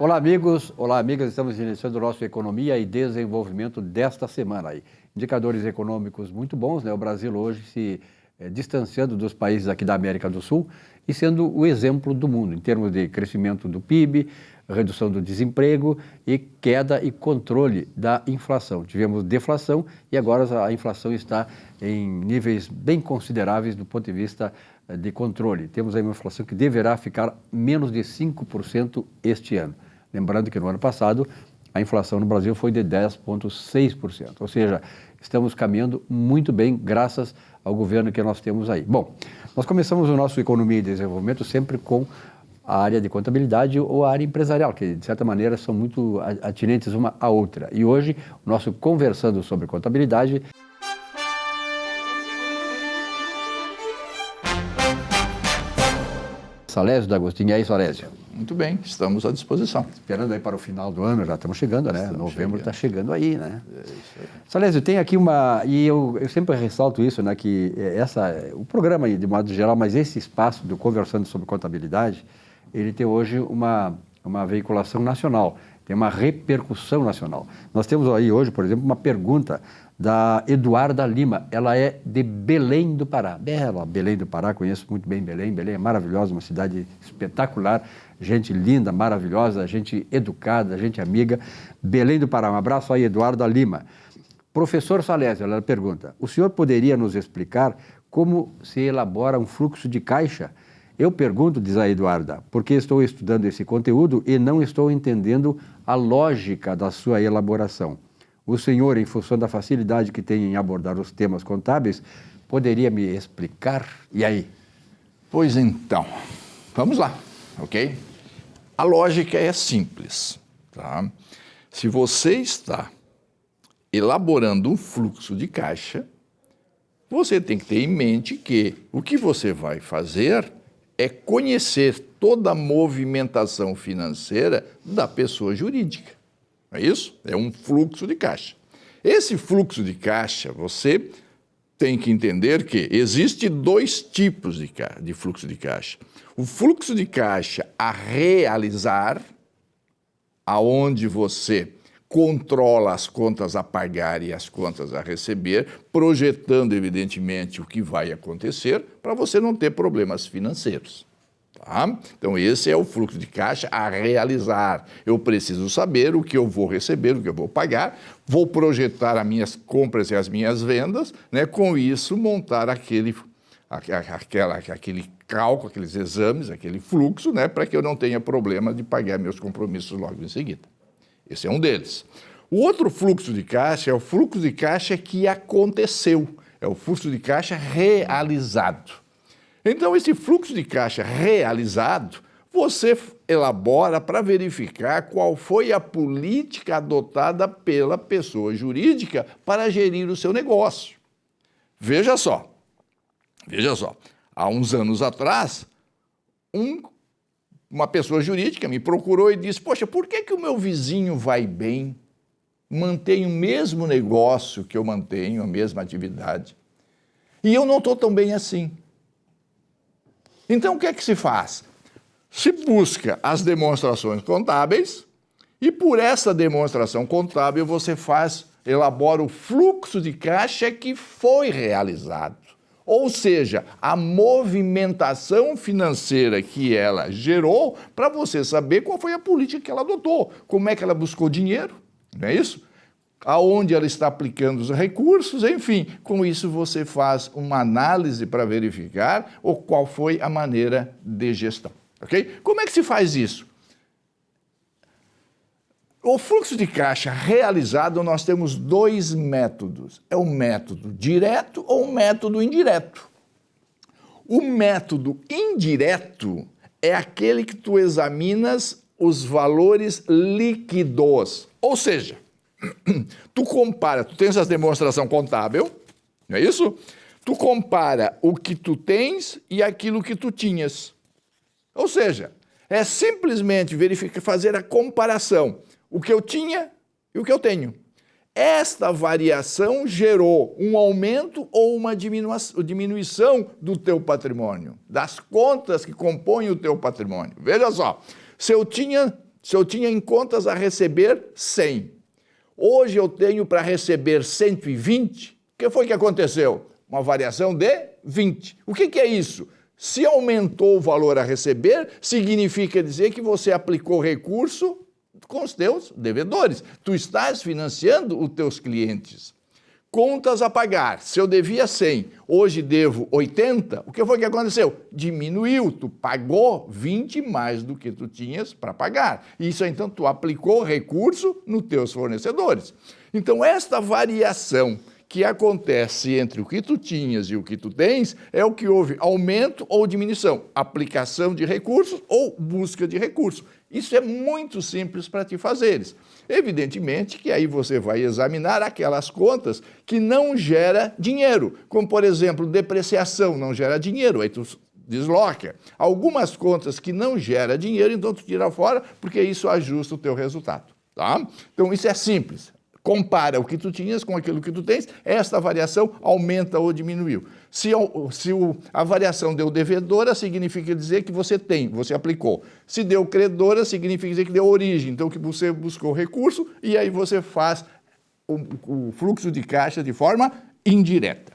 Olá, amigos. Olá, amigas. Estamos iniciando o nosso Economia e Desenvolvimento desta semana aí. Indicadores econômicos muito bons, né? O Brasil hoje se distanciando dos países aqui da América do Sul e sendo o exemplo do mundo em termos de crescimento do PIB, redução do desemprego e queda e controle da inflação. Tivemos deflação e agora a inflação está em níveis bem consideráveis do ponto de vista de controle. Temos aí uma inflação que deverá ficar menos de 5% este ano. Lembrando que no ano passado a inflação no Brasil foi de 10,6%, ou seja, estamos caminhando muito bem graças ao governo que nós temos aí. Bom, nós começamos o nosso Economia e Desenvolvimento sempre com a área de contabilidade ou a área empresarial, que de certa maneira são muito atinentes uma à outra. E hoje, o nosso Conversando sobre Contabilidade... Salésio D'Agostini, e aí, Salésio? Muito bem, estamos à disposição. Esperando aí para o final do ano, já estamos chegando, né? Novembro está chegando aí, né? Salésio, tem aqui e eu sempre ressalto isso, né? Que o programa aí, de modo geral, mas esse espaço do Conversando sobre Contabilidade, ele tem hoje uma veiculação nacional, tem uma repercussão nacional. Nós temos aí hoje, por exemplo, uma pergunta da Eduarda Lima. Ela é de Belém do Pará. Bela Belém do Pará, conheço muito bem Belém. Belém é maravilhosa, uma cidade espetacular, gente linda, maravilhosa, gente educada, gente amiga. Belém do Pará, um abraço aí, Eduarda Lima. Professor Salésio, ela pergunta, o senhor poderia nos explicar como se elabora um fluxo de caixa? Eu pergunto, diz a Eduarda, porque estou estudando esse conteúdo e não estou entendendo a lógica da sua elaboração. O senhor, em função da facilidade que tem em abordar os temas contábeis, poderia me explicar? E aí? Pois então, vamos lá, ok? A lógica é simples, tá? Se você está elaborando um fluxo de caixa, você tem que ter em mente que o que você vai fazer é conhecer toda a movimentação financeira da pessoa jurídica. É isso? É um fluxo de caixa. Esse fluxo de caixa, você tem que entender que existe dois tipos de fluxo de caixa. O fluxo de caixa a realizar, aonde você controla as contas a pagar e as contas a receber, projetando, evidentemente, o que vai acontecer para você não ter problemas financeiros. Tá? Então, esse é o fluxo de caixa a realizar. Eu preciso saber o que eu vou receber, o que eu vou pagar, vou projetar as minhas compras e as minhas vendas, né? Com isso, montar aquele cálculo, aqueles exames, aquele fluxo, né? Para que eu não tenha problema de pagar meus compromissos logo em seguida. Esse é um deles. O outro fluxo de caixa é o fluxo de caixa que aconteceu, é o fluxo de caixa realizado. Então, esse fluxo de caixa realizado, você elabora para verificar qual foi a política adotada pela pessoa jurídica para gerir o seu negócio. Veja só, há uns anos atrás, uma pessoa jurídica me procurou e disse, poxa, por que o meu vizinho vai bem, mantém o mesmo negócio que eu mantenho, a mesma atividade, e eu não estou tão bem assim? Então, o que é que se faz? Se busca as demonstrações contábeis e por essa demonstração contábil você elabora o fluxo de caixa que foi realizado. Ou seja, a movimentação financeira que ela gerou para você saber qual foi a política que ela adotou, como é que ela buscou dinheiro, não é isso? Aonde ela está aplicando os recursos, enfim, com isso você faz uma análise para verificar qual foi a maneira de gestão, ok? Como é que se faz isso? O fluxo de caixa realizado, nós temos dois métodos. É o método direto ou o método indireto. O método indireto é aquele que tu examinas os valores líquidos, ou seja, tu tens essa demonstração contábil, não é isso? Tu compara o que tu tens e aquilo que tu tinhas. Ou seja, é simplesmente fazer a comparação, o que eu tinha e o que eu tenho. Esta variação gerou um aumento ou uma diminuição do teu patrimônio, das contas que compõem o teu patrimônio. Veja só, se eu tinha Se eu tinha em contas a receber 100, hoje eu tenho para receber 120, o que foi que aconteceu? Uma variação de 20. O que é isso? Se aumentou o valor a receber, significa dizer que você aplicou recurso com os teus devedores. Tu estás financiando os teus clientes. Contas a pagar. Se eu devia 100, hoje devo 80, o que foi que aconteceu? Diminuiu. Tu pagou 20 mais do que tu tinhas para pagar. Isso, então, tu aplicou recurso nos teus fornecedores. Então, esta variação que acontece entre o que tu tinhas e o que tu tens é o que houve aumento ou diminuição, aplicação de recursos ou busca de recursos. Isso é muito simples para te fazeres. Evidentemente que aí você vai examinar aquelas contas que não geram dinheiro, como, por exemplo, depreciação não gera dinheiro, aí tu desloca. Algumas contas que não geram dinheiro, então tu tira fora, porque isso ajusta o teu resultado. Tá? Então isso é simples. Compara o que tu tinhas com aquilo que tu tens, esta variação aumenta ou diminuiu. Se a variação deu devedora, significa dizer que você tem, você aplicou. Se deu credora, significa dizer que deu origem, então que você buscou recurso e aí você faz o fluxo de caixa de forma indireta.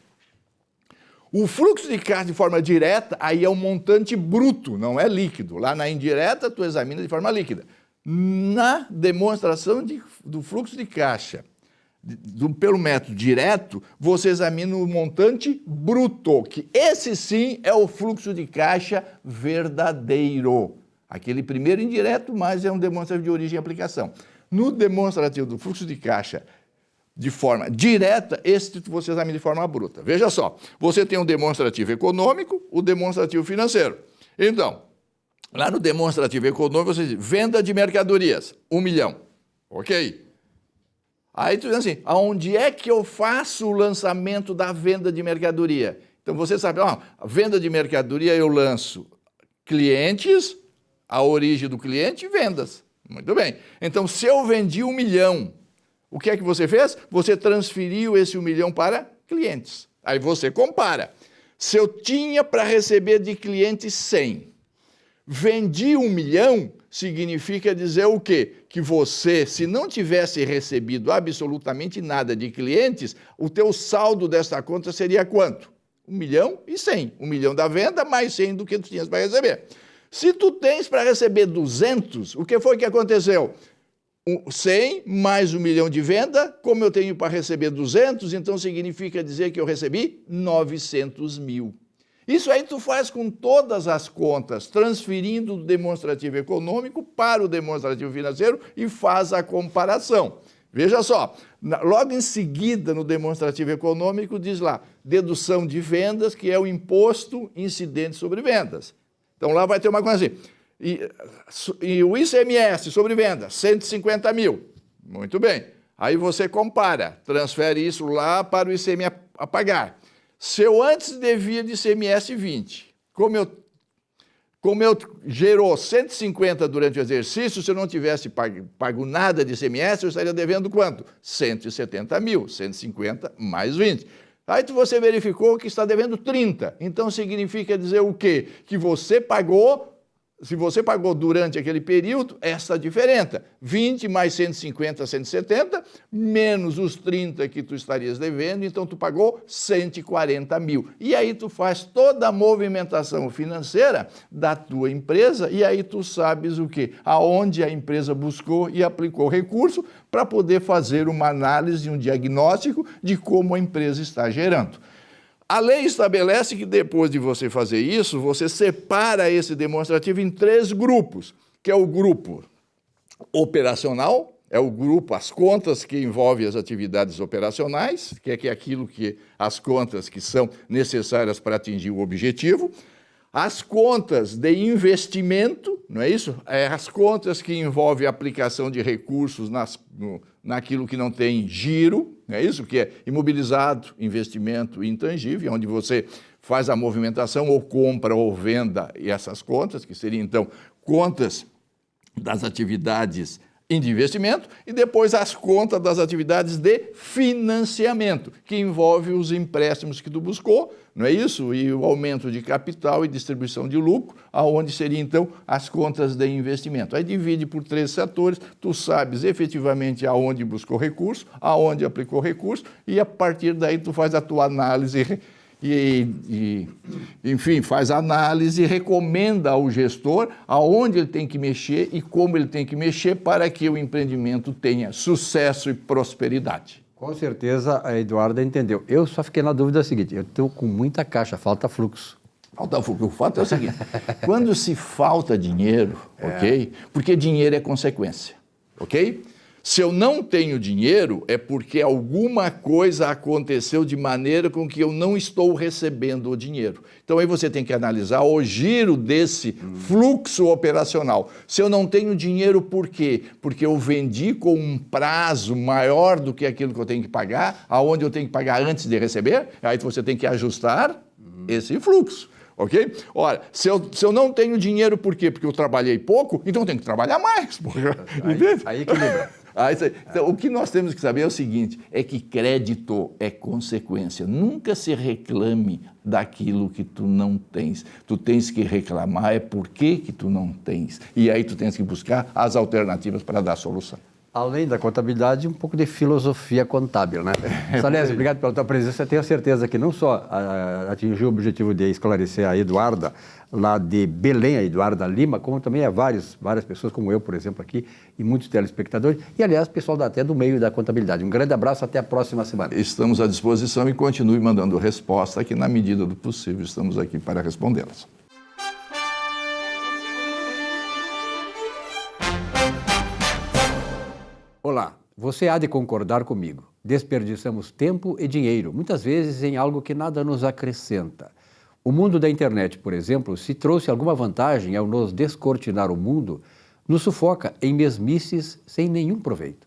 O fluxo de caixa de forma direta, aí é um montante bruto, não é líquido. Lá na indireta, tu examina de forma líquida. Na demonstração do fluxo de caixa, pelo método direto, você examina o montante bruto, que esse sim é o fluxo de caixa verdadeiro. Aquele primeiro indireto, mas é um demonstrativo de origem e aplicação. No demonstrativo do fluxo de caixa de forma direta, esse você examina de forma bruta. Veja só, você tem um demonstrativo econômico, o demonstrativo financeiro. Então, lá no demonstrativo econômico, você diz, venda de mercadorias, 1 milhão. Ok? Aí tu diz assim, aonde é que eu faço o lançamento da venda de mercadoria? Então você sabe, a venda de mercadoria eu lanço clientes, a origem do cliente e vendas. Muito bem. Então, se eu vendi 1 milhão, o que é que você fez? Você transferiu esse 1 milhão para clientes. Aí você compara. Se eu tinha para receber de clientes 100, vendi 1 milhão, significa dizer o quê? Que você, se não tivesse recebido absolutamente nada de clientes, o teu saldo desta conta seria quanto? 1 milhão e 100. 1 milhão da venda, mais 100 do que tu tinhas para receber. Se tu tens para receber 200, o que foi que aconteceu? 100 mais 1 milhão de venda, como eu tenho para receber 200, então significa dizer que eu recebi 900 mil. Isso aí tu faz com todas as contas, transferindo do demonstrativo econômico para o demonstrativo financeiro e faz a comparação. Veja só, logo em seguida no demonstrativo econômico diz lá, dedução de vendas, que é o imposto incidente sobre vendas. Então lá vai ter uma coisa assim, e o ICMS sobre venda, 150 mil. Muito bem. Aí você compara, transfere isso lá para o ICMS a pagar. Se eu antes devia de ICMS 20, como eu gerou 150 durante o exercício, se eu não tivesse pago nada de ICMS, eu estaria devendo quanto? 170 mil, 150 mais 20. Aí você verificou que está devendo 30. Então significa dizer o quê? Que você pagou, se você pagou durante aquele período, essa diferença. 20 mais 150, 170, menos os 30 que tu estarias devendo, então tu pagou 140 mil. E aí tu faz toda a movimentação financeira da tua empresa e aí tu sabes o quê? Aonde a empresa buscou e aplicou recurso para poder fazer uma análise, um diagnóstico de como a empresa está gerando. A lei estabelece que depois de você fazer isso, você separa esse demonstrativo em 3 grupos, que é o grupo operacional, é o grupo, as contas que envolvem as atividades operacionais, que é aquilo que as contas que são necessárias para atingir o objetivo, as contas de investimento, não é isso? As contas que envolvem a aplicação de recursos naquilo que não tem giro, não é isso? Que é imobilizado, investimento intangível, onde você faz a movimentação ou compra ou venda e essas contas, que seriam, então, contas das atividades de investimento e depois as contas das atividades de financiamento, que envolve os empréstimos que tu buscou, não é isso? E o aumento de capital e distribuição de lucro, aonde seria então as contas de investimento. Aí divide por 3 setores, tu sabes efetivamente aonde buscou recurso, aonde aplicou recurso e a partir daí tu faz a tua análise enfim, faz análise e recomenda ao gestor aonde ele tem que mexer e como ele tem que mexer para que o empreendimento tenha sucesso e prosperidade. Com certeza a Eduarda entendeu. Eu só fiquei na dúvida seguinte, eu estou com muita caixa, falta fluxo. Falta fluxo. O fato é o seguinte, quando se falta dinheiro, ok? Porque dinheiro é consequência, ok? Se eu não tenho dinheiro, é porque alguma coisa aconteceu de maneira com que eu não estou recebendo o dinheiro. Então, aí você tem que analisar o giro desse fluxo operacional. Se eu não tenho dinheiro, por quê? Porque eu vendi com um prazo maior do que aquilo que eu tenho que pagar, aonde eu tenho que pagar antes de receber, aí você tem que ajustar esse fluxo. Ok? Ora, se eu não tenho dinheiro, por quê? Porque eu trabalhei pouco, então eu tenho que trabalhar mais. Aí equilibra. Então, o que nós temos que saber é o seguinte, é que crédito é consequência. Nunca se reclame daquilo que tu não tens. Tu tens que reclamar é por que tu não tens. E aí tu tens que buscar as alternativas para dar solução. Além da contabilidade, um pouco de filosofia contábil, né? Salésio, obrigado pela tua presença. Eu tenho certeza que não só atingiu o objetivo de esclarecer a Eduarda, lá de Belém, a Eduarda Lima, como também a várias pessoas, como eu, por exemplo, aqui, e muitos telespectadores, e, aliás, pessoal até do meio da contabilidade. Um grande abraço, até a próxima semana. Estamos à disposição e continue mandando resposta, que na medida do possível estamos aqui para respondê-las. Olá, você há de concordar comigo. Desperdiçamos tempo e dinheiro, muitas vezes em algo que nada nos acrescenta. O mundo da internet, por exemplo, se trouxe alguma vantagem ao nos descortinar o mundo, nos sufoca em mesmices sem nenhum proveito.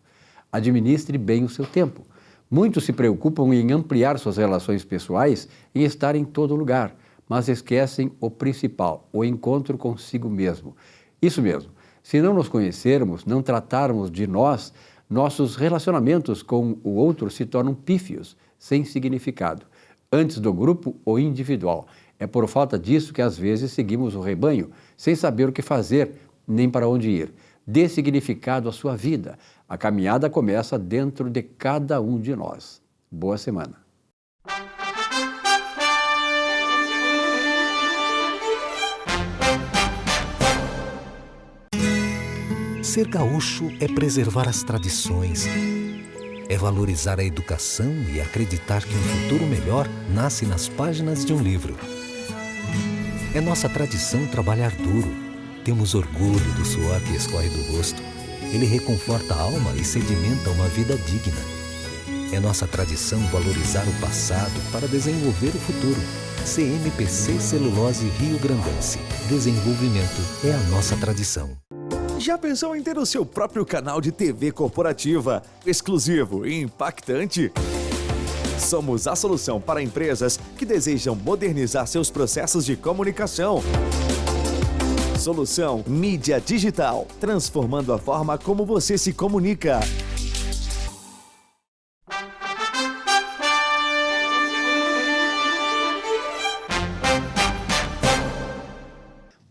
Administre bem o seu tempo. Muitos se preocupam em ampliar suas relações pessoais e estar em todo lugar, mas esquecem o principal, o encontro consigo mesmo. Isso mesmo. Se não nos conhecermos, não tratarmos de nós, nossos relacionamentos com o outro se tornam pífios, sem significado. Antes do grupo ou individual. É por falta disso que às vezes seguimos o rebanho, sem saber o que fazer, nem para onde ir. Dê significado à sua vida. A caminhada começa dentro de cada um de nós. Boa semana. Ser gaúcho é preservar as tradições, é valorizar a educação e acreditar que um futuro melhor nasce nas páginas de um livro. É nossa tradição trabalhar duro. Temos orgulho do suor que escorre do rosto. Ele reconforta a alma e sedimenta uma vida digna. É nossa tradição valorizar o passado para desenvolver o futuro. CMPC Celulose Rio Grandense. Desenvolvimento é a nossa tradição. Já pensou em ter o seu próprio canal de TV corporativa, exclusivo e impactante? Somos a solução para empresas que desejam modernizar seus processos de comunicação. Solução Mídia Digital, transformando a forma como você se comunica.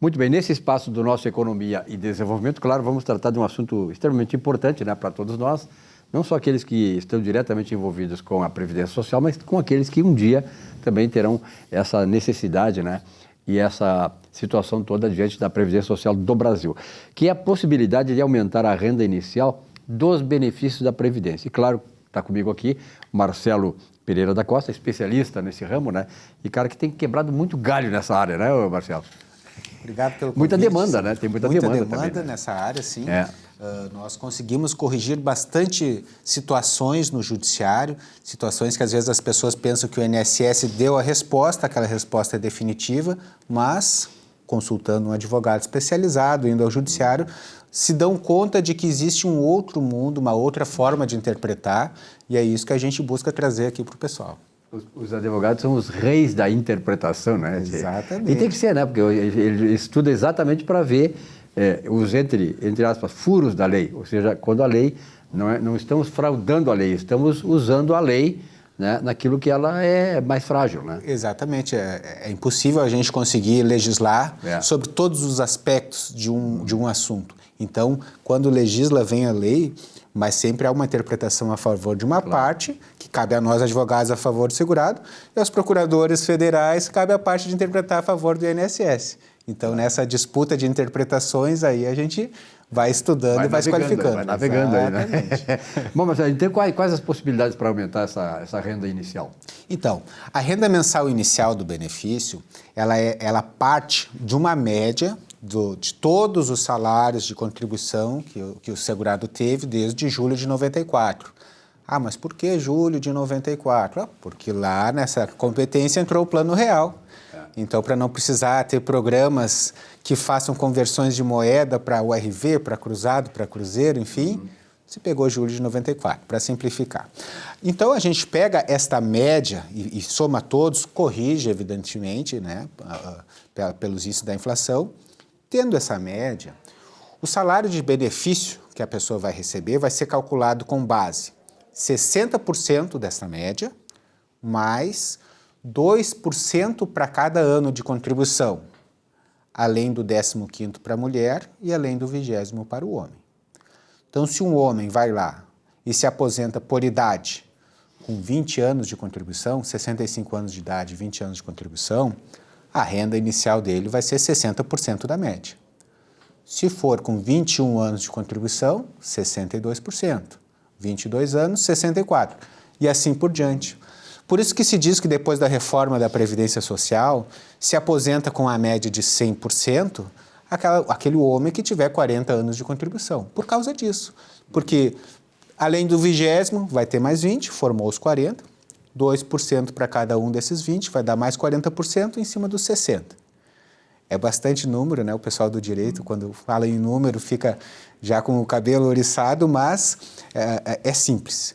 Muito bem, nesse espaço do nosso Economia e Desenvolvimento, claro, vamos tratar de um assunto extremamente importante, né, para todos nós, não só aqueles que estão diretamente envolvidos com a Previdência Social, mas com aqueles que um dia também terão essa necessidade, né, e essa situação toda diante da Previdência Social do Brasil, que é a possibilidade de aumentar a renda inicial dos benefícios da Previdência. E claro, está comigo aqui o Marcelo Pereira da Costa, especialista nesse ramo, né, e cara que tem quebrado muito galho nessa área, né, Marcelo? Obrigado pelo convite. Muita demanda, né? Tem muita demanda também, né? Nessa área, sim. É. Nós conseguimos corrigir bastante situações no judiciário, situações que às vezes as pessoas pensam que o INSS deu a resposta, aquela resposta é definitiva, mas consultando um advogado especializado, indo ao judiciário, se dão conta de que existe um outro mundo, uma outra forma de interpretar, e é isso que a gente busca trazer aqui para o pessoal. Os advogados são os reis da interpretação, né? Exatamente. E tem que ser, né? Porque ele estuda exatamente para ver os, entre aspas, furos da lei, ou seja, quando a lei, não estamos fraudando a lei, estamos usando a lei, né, naquilo que ela é mais frágil, né? Exatamente. É impossível a gente conseguir legislar sobre todos os aspectos de um assunto. Então, quando legisla, vem a lei, mas sempre há uma interpretação a favor de uma parte, que cabe a nós, advogados, a favor do segurado, e aos procuradores federais, cabe a parte de interpretar a favor do INSS. Então, nessa disputa de interpretações, aí a gente vai estudando e vai se qualificando. Vai navegando aí, né? Bom, mas então quais as possibilidades para aumentar essa renda inicial? Então, a renda mensal inicial do benefício, ela parte de uma média de todos os salários de contribuição que o segurado teve desde julho de 94. Ah, mas por que julho de 94? Porque lá nessa competência entrou o Plano Real. Então, para não precisar ter programas que façam conversões de moeda para URV, para cruzado, para cruzeiro, enfim, se pegou julho de 94, para simplificar. Então, a gente pega esta média e soma todos, corrige, evidentemente, né, pelos índices da inflação. Tendo essa média, o salário de benefício que a pessoa vai receber vai ser calculado com base 60% dessa média, mais 2% para cada ano de contribuição, além do 15º para a mulher e além do 20º para o homem. Então, se um homem vai lá e se aposenta por idade, com 20 anos de contribuição, 65 anos de idade, 20 anos de contribuição, a renda inicial dele vai ser 60% da média. Se for com 21 anos de contribuição, 62%. 22 anos, 64%. E assim por diante. Por isso que se diz que depois da reforma da Previdência Social, se aposenta com a média de 100% aquele homem que tiver 40 anos de contribuição. Por causa disso. Porque além do 20º, vai ter mais 20, formou os 40, 2% para cada um desses 20, vai dar mais 40% em cima dos 60%. É bastante número, né? O pessoal do direito, quando fala em número, fica já com o cabelo oriçado, mas é simples.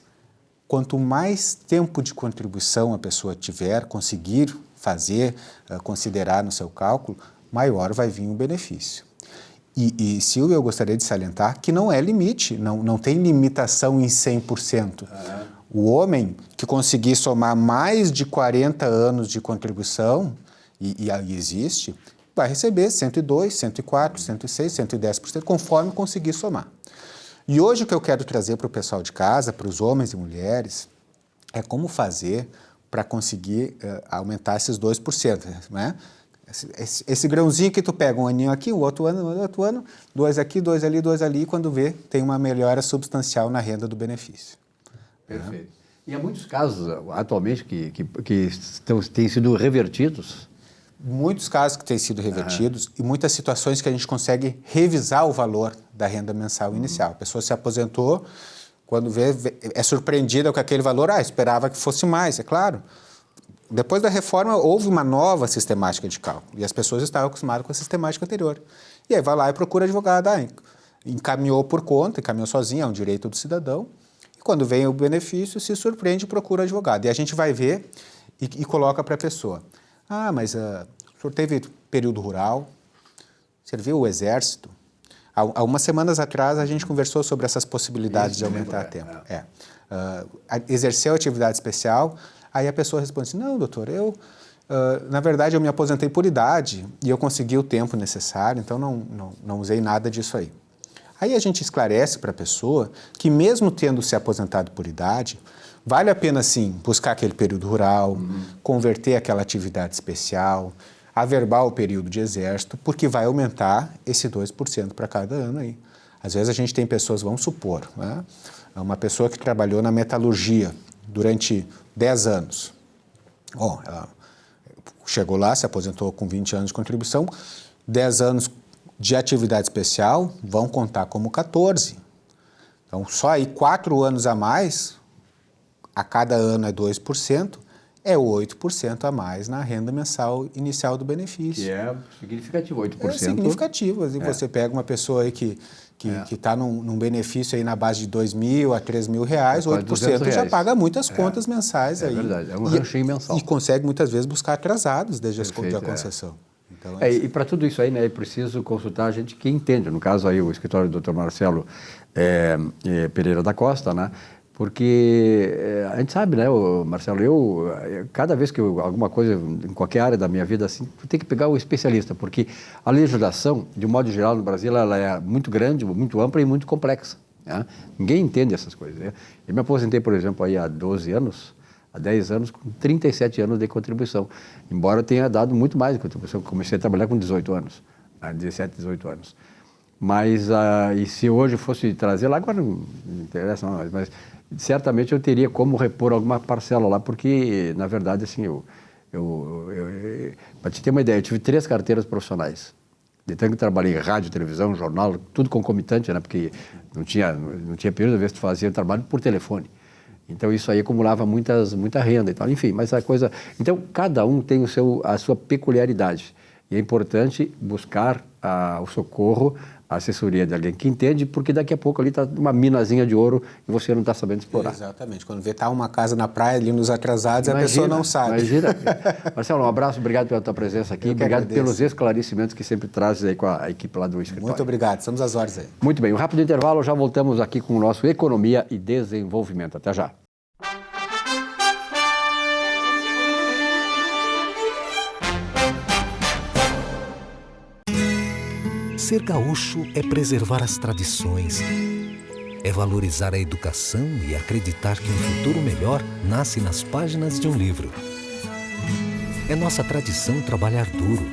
Quanto mais tempo de contribuição a pessoa tiver, conseguir fazer, considerar no seu cálculo, maior vai vir o benefício. E Silvio, eu gostaria de salientar que não é limite, não tem limitação em 100%. O homem que conseguir somar mais de 40 anos de contribuição, e aí existe, vai receber 102, 104, 106, 110%, conforme conseguir somar. E hoje o que eu quero trazer para o pessoal de casa, para os homens e mulheres, é como fazer para conseguir aumentar esses 2%, né? Esse grãozinho que tu pega um aninho aqui, o outro ano, 2 aqui, 2 ali, 2 ali, e quando vê, tem uma melhora substancial na renda do benefício. Perfeito. E há muitos casos, atualmente, que têm sido revertidos. Muitos casos que têm sido revertidos e muitas situações que a gente consegue revisar o valor da renda mensal inicial. A pessoa se aposentou, quando vê, é surpreendida com aquele valor, esperava que fosse mais, é claro. Depois da reforma, houve uma nova sistemática de cálculo e as pessoas estavam acostumadas com a sistemática anterior. E aí vai lá e procura advogado, encaminhou por conta, encaminhou sozinho, é um direito do cidadão. E quando vem o benefício, se surpreende e procura advogado. E a gente vai ver e coloca para a pessoa. Mas o senhor teve período rural, serviu o exército. Há umas semanas atrás a gente conversou sobre essas possibilidades de aumentar o tempo. Exerceu atividade especial, aí a pessoa responde assim, não, doutor, na verdade eu me aposentei por idade e eu consegui o tempo necessário, então não usei nada disso aí. Aí a gente esclarece para a pessoa que mesmo tendo se aposentado por idade, vale a pena, sim, buscar aquele período rural, converter aquela atividade especial, averbar o período de exército, porque vai aumentar esse 2% para cada ano aí. Às vezes a gente tem pessoas, vamos supor, né? Uma pessoa que trabalhou na metalurgia durante 10 anos. Ela chegou lá, se aposentou com 20 anos de contribuição, 10 anos de atividade especial vão contar como 14. Então, só aí 4 anos a mais, a cada ano é 2%, é 8% a mais na renda mensal inicial do benefício. Que é significativo, 8%. É significativo. E você pega uma pessoa aí que está num benefício aí na base de R$2.000 a R$3.000, 8% já paga muitas contas mensais aí. É verdade, é um ranchinho mensal. E consegue muitas vezes buscar atrasados desde a concessão. Então, E para tudo isso aí, né, é preciso consultar a gente que entende, no caso aí o escritório do Dr. Marcelo Pereira da Costa, né, porque a gente sabe, né, Marcelo, cada vez que alguma coisa, em qualquer área da minha vida, assim, tem que pegar o especialista, porque a legislação, de um modo geral, no Brasil, ela é muito grande, muito ampla e muito complexa. Né? Ninguém entende essas coisas. Né? Eu me aposentei, por exemplo, aí há 12 anos, há 10 anos, com 37 anos de contribuição, embora eu tenha dado muito mais de contribuição, comecei a trabalhar com 18 anos, 17, 18 anos. Mas, e se hoje fosse trazer lá, agora não interessa, não, mas certamente eu teria como repor alguma parcela lá, porque, na verdade, assim, para te ter uma ideia, eu tive 3 carteiras profissionais. De tanto que trabalhei em rádio, televisão, jornal, tudo concomitante, né? Porque não tinha período, às vezes tu fazia trabalho por telefone. Então isso aí acumulava muita renda e tal. Enfim, mas a coisa... Então cada um tem a sua peculiaridade. E é importante buscar o socorro, a assessoria de alguém que entende, porque daqui a pouco ali está uma minazinha de ouro e você não está sabendo explorar. Exatamente. Quando vê tá uma casa na praia ali nos atrasados, a pessoa não sabe. Imagina. Marcelo, um abraço, obrigado pela tua presença aqui, obrigado pelos esclarecimentos que sempre trazes aí com a equipe lá do escritório. Muito obrigado, estamos às ordens aí. Muito bem, um rápido intervalo, já voltamos aqui com o nosso Economia e Desenvolvimento. Até já. Ser gaúcho é preservar as tradições, é valorizar a educação e acreditar que um futuro melhor nasce nas páginas de um livro. É nossa tradição trabalhar duro.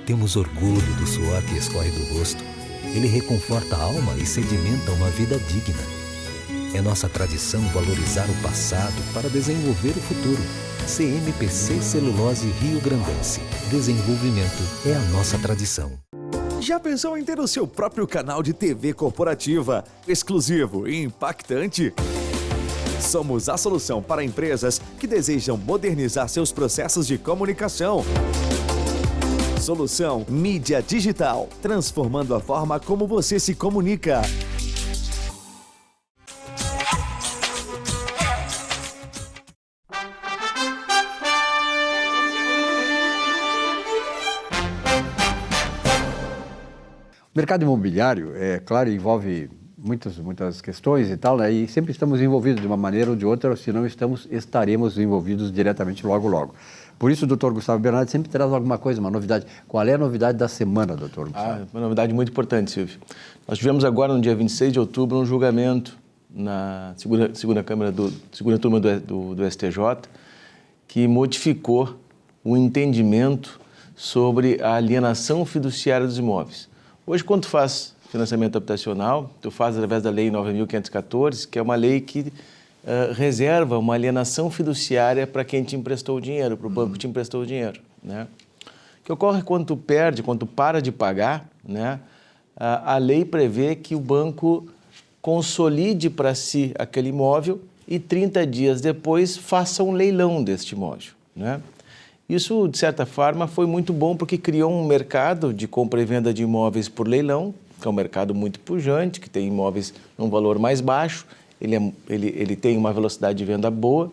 Temos orgulho do suor que escorre do rosto. Ele reconforta a alma e sedimenta uma vida digna. É nossa tradição valorizar o passado para desenvolver o futuro. CMPC Celulose Rio Grandense. Desenvolvimento é a nossa tradição. Já pensou em ter o seu próprio canal de TV corporativa, exclusivo e impactante? Somos a solução para empresas que desejam modernizar seus processos de comunicação. Solução Mídia Digital, transformando a forma como você se comunica. O mercado imobiliário, claro, envolve muitas questões e tal, né? E sempre estamos envolvidos de uma maneira ou de outra, se não estaremos envolvidos diretamente logo. Por isso, o doutor Gustavo Bernardi sempre traz alguma coisa, uma novidade. Qual é a novidade da semana, doutor Gustavo? Uma novidade muito importante, Silvio. Nós tivemos agora, no dia 26 de outubro, um julgamento na segunda turma do STJ, que modificou o entendimento sobre a alienação fiduciária dos imóveis. Hoje, quando tu faz financiamento habitacional, tu faz através da Lei 9.514, que é uma lei que reserva uma alienação fiduciária para quem te emprestou o dinheiro, para o banco que te emprestou o dinheiro. Né? O que ocorre quando tu perde, quando tu para de pagar, né? A lei prevê que o banco consolide para si aquele imóvel e 30 dias depois faça um leilão deste imóvel. Né? Isso, de certa forma, foi muito bom porque criou um mercado de compra e venda de imóveis por leilão, que é um mercado muito pujante, que tem imóveis num valor mais baixo, ele tem uma velocidade de venda boa.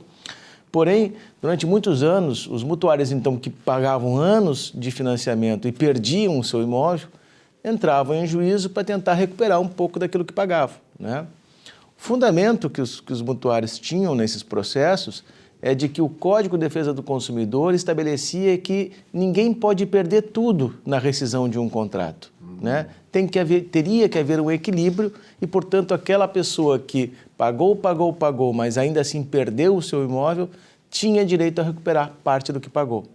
Porém, durante muitos anos, os mutuários, então, que pagavam anos de financiamento e perdiam o seu imóvel, entravam em juízo para tentar recuperar um pouco daquilo que pagavam. Né? O fundamento que os mutuários tinham nesses processos é de que o Código de Defesa do Consumidor estabelecia que ninguém pode perder tudo na rescisão de um contrato. Né? Teria que haver um equilíbrio e, portanto, aquela pessoa que pagou, mas ainda assim perdeu o seu imóvel, tinha direito a recuperar parte do que pagou.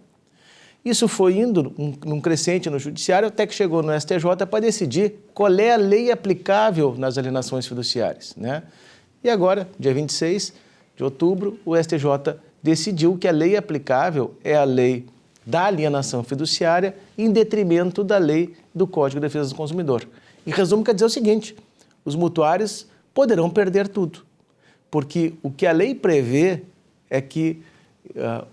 Isso foi indo num crescente no judiciário até que chegou no STJ para decidir qual é a lei aplicável nas alienações fiduciárias. Né? E agora, dia 26 de outubro, o STJ decidiu que a lei aplicável é a lei da alienação fiduciária em detrimento da lei do Código de Defesa do Consumidor. Em resumo, quer dizer o seguinte, os mutuários poderão perder tudo, porque o que a lei prevê é que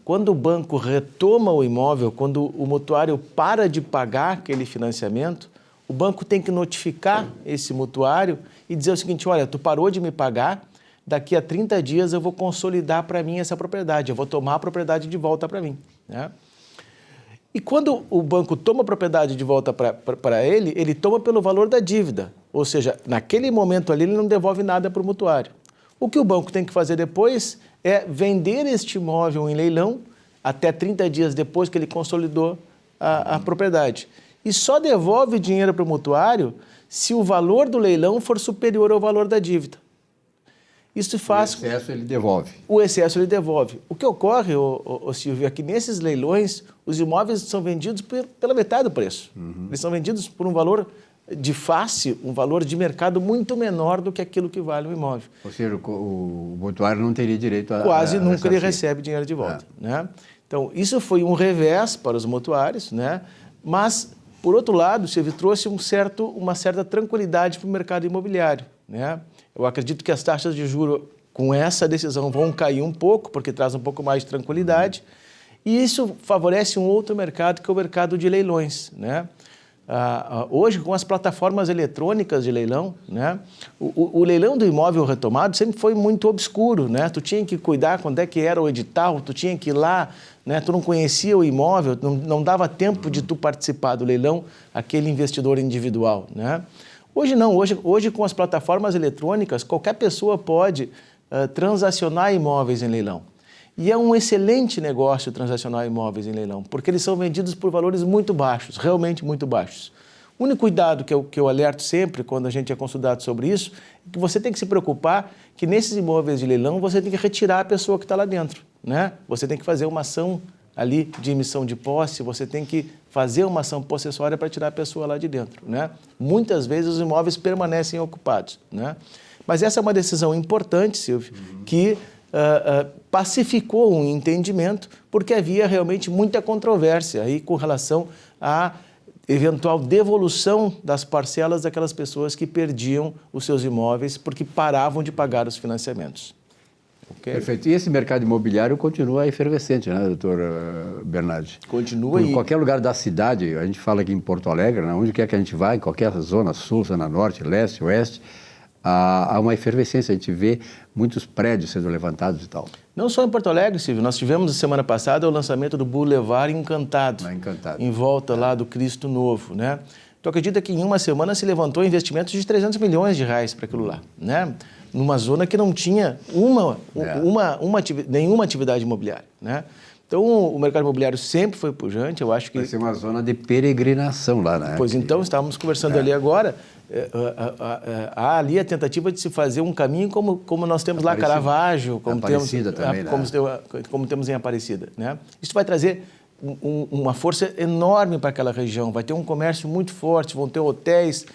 quando o banco retoma o imóvel, quando o mutuário para de pagar aquele financiamento, o banco tem que notificar esse mutuário e dizer o seguinte, olha, tu parou de me pagar, daqui a 30 dias eu vou consolidar para mim essa propriedade, eu vou tomar a propriedade de volta para mim. Né? E quando o banco toma a propriedade de volta para ele, ele toma pelo valor da dívida. Ou seja, naquele momento ali, ele não devolve nada para o mutuário. O que o banco tem que fazer depois é vender este imóvel em leilão até 30 dias depois que ele consolidou a propriedade. E só devolve dinheiro para o mutuário se o valor do leilão for superior ao valor da dívida. Isso faz... O excesso ele devolve. O excesso ele devolve. O que ocorre, Silvio, é que nesses leilões os imóveis são vendidos pela metade do preço. Eles são vendidos por um valor de face, um valor de mercado muito menor do que aquilo que vale o imóvel. Ou seja, o mutuário não teria direito a... Quase nunca ele recebe dinheiro de volta. Né? Então, isso foi um revés para os mutuários, né? Mas, por outro lado, Silvio, trouxe uma certa tranquilidade para o mercado imobiliário, né? Eu acredito que as taxas de juros, com essa decisão, vão cair um pouco, porque traz um pouco mais de tranquilidade. E isso favorece um outro mercado, que é o mercado de leilões, né? Hoje, com as plataformas eletrônicas de leilão, né? O leilão do imóvel retomado sempre foi muito obscuro, né? Tu tinha que cuidar quando é que era o edital, tu tinha que ir lá, né? Tu não conhecia o imóvel, não dava tempo de tu participar do leilão, aquele investidor individual, né? Hoje não, hoje com as plataformas eletrônicas, qualquer pessoa pode transacionar imóveis em leilão. E é um excelente negócio transacionar imóveis em leilão, porque eles são vendidos por valores muito baixos, realmente muito baixos. O único cuidado que eu alerto sempre quando a gente é consultado sobre isso, é que você tem que se preocupar que nesses imóveis de leilão você tem que retirar a pessoa que está lá dentro, né? Você tem que fazer uma ação ali de emissão de posse, você tem que fazer uma ação possessória para tirar a pessoa lá de dentro, né? Muitas vezes os imóveis permanecem ocupados, né? Mas essa é uma decisão importante, Silvio, que pacificou um entendimento, porque havia realmente muita controvérsia aí com relação à eventual devolução das parcelas daquelas pessoas que perdiam os seus imóveis porque paravam de pagar os financiamentos. Okay? Perfeito. E esse mercado imobiliário continua efervescente, né, doutor Bernardi? Continua. Em qualquer lugar da cidade, a gente fala aqui em Porto Alegre, né, onde quer que a gente vá, em qualquer zona sul, zona norte, leste, oeste, há uma efervescência, a gente vê muitos prédios sendo levantados e tal. Não só em Porto Alegre, Silvio, nós tivemos semana passada o lançamento do Boulevard Encantado, em volta lá do Cristo Novo, né? Tu acredita que em uma semana se levantou investimentos de 300 milhões de reais para aquilo lá, né? Numa zona que não tinha nenhuma atividade imobiliária, né? Então, o mercado imobiliário sempre foi pujante, eu acho que... Vai ser uma zona de peregrinação lá, né? Pois então, estávamos conversando ali agora, há ali a tentativa de se fazer um caminho como nós temos lá Caravaggio, como temos em Aparecida, né? Isso vai trazer uma força enorme para aquela região, vai ter um comércio muito forte, vão ter hotéis.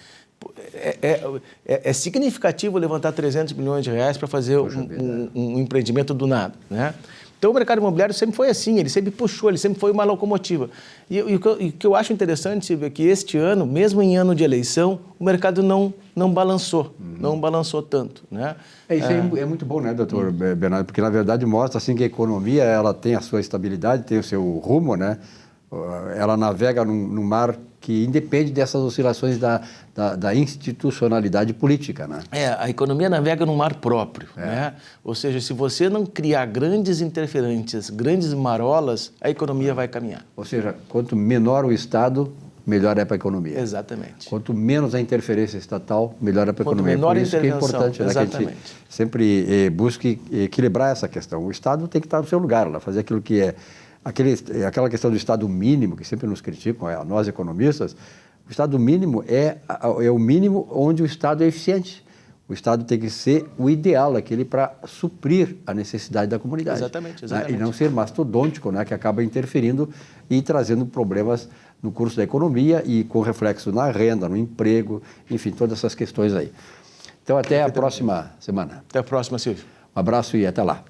É significativo levantar 300 milhões de reais para fazer um empreendimento do nada, né? Então, o mercado imobiliário sempre foi assim, ele sempre puxou, ele sempre foi uma locomotiva. E o que eu acho interessante, Silvio, é que este ano, mesmo em ano de eleição, o mercado não balançou, não balançou tanto, né? Isso é muito bom, né, doutor Bernardo? Porque, na verdade, mostra assim, que a economia ela tem a sua estabilidade, tem o seu rumo, né? Ela navega num mar que independe dessas oscilações da institucionalidade política, né? A economia navega num mar próprio, né? Ou seja, se você não criar grandes interferências, grandes marolas, a economia vai caminhar. Ou seja, quanto menor o Estado, melhor é para a economia. Exatamente. Quanto menos a interferência estatal, melhor é para a economia. Menor por isso que é importante, né, que a gente sempre busque equilibrar essa questão. O Estado tem que estar no seu lugar, lá, fazer aquilo que é... Aquela questão do Estado mínimo, que sempre nos criticam, nós economistas, o Estado mínimo é o mínimo onde o Estado é eficiente. O Estado tem que ser o ideal, aquele para suprir a necessidade da comunidade. Exatamente. Né? E não ser mastodôntico, né? Que acaba interferindo e trazendo problemas no curso da economia e com reflexo na renda, no emprego, enfim, todas essas questões aí. Então, até a próxima semana. Até a próxima, Silvio. Um abraço e até lá.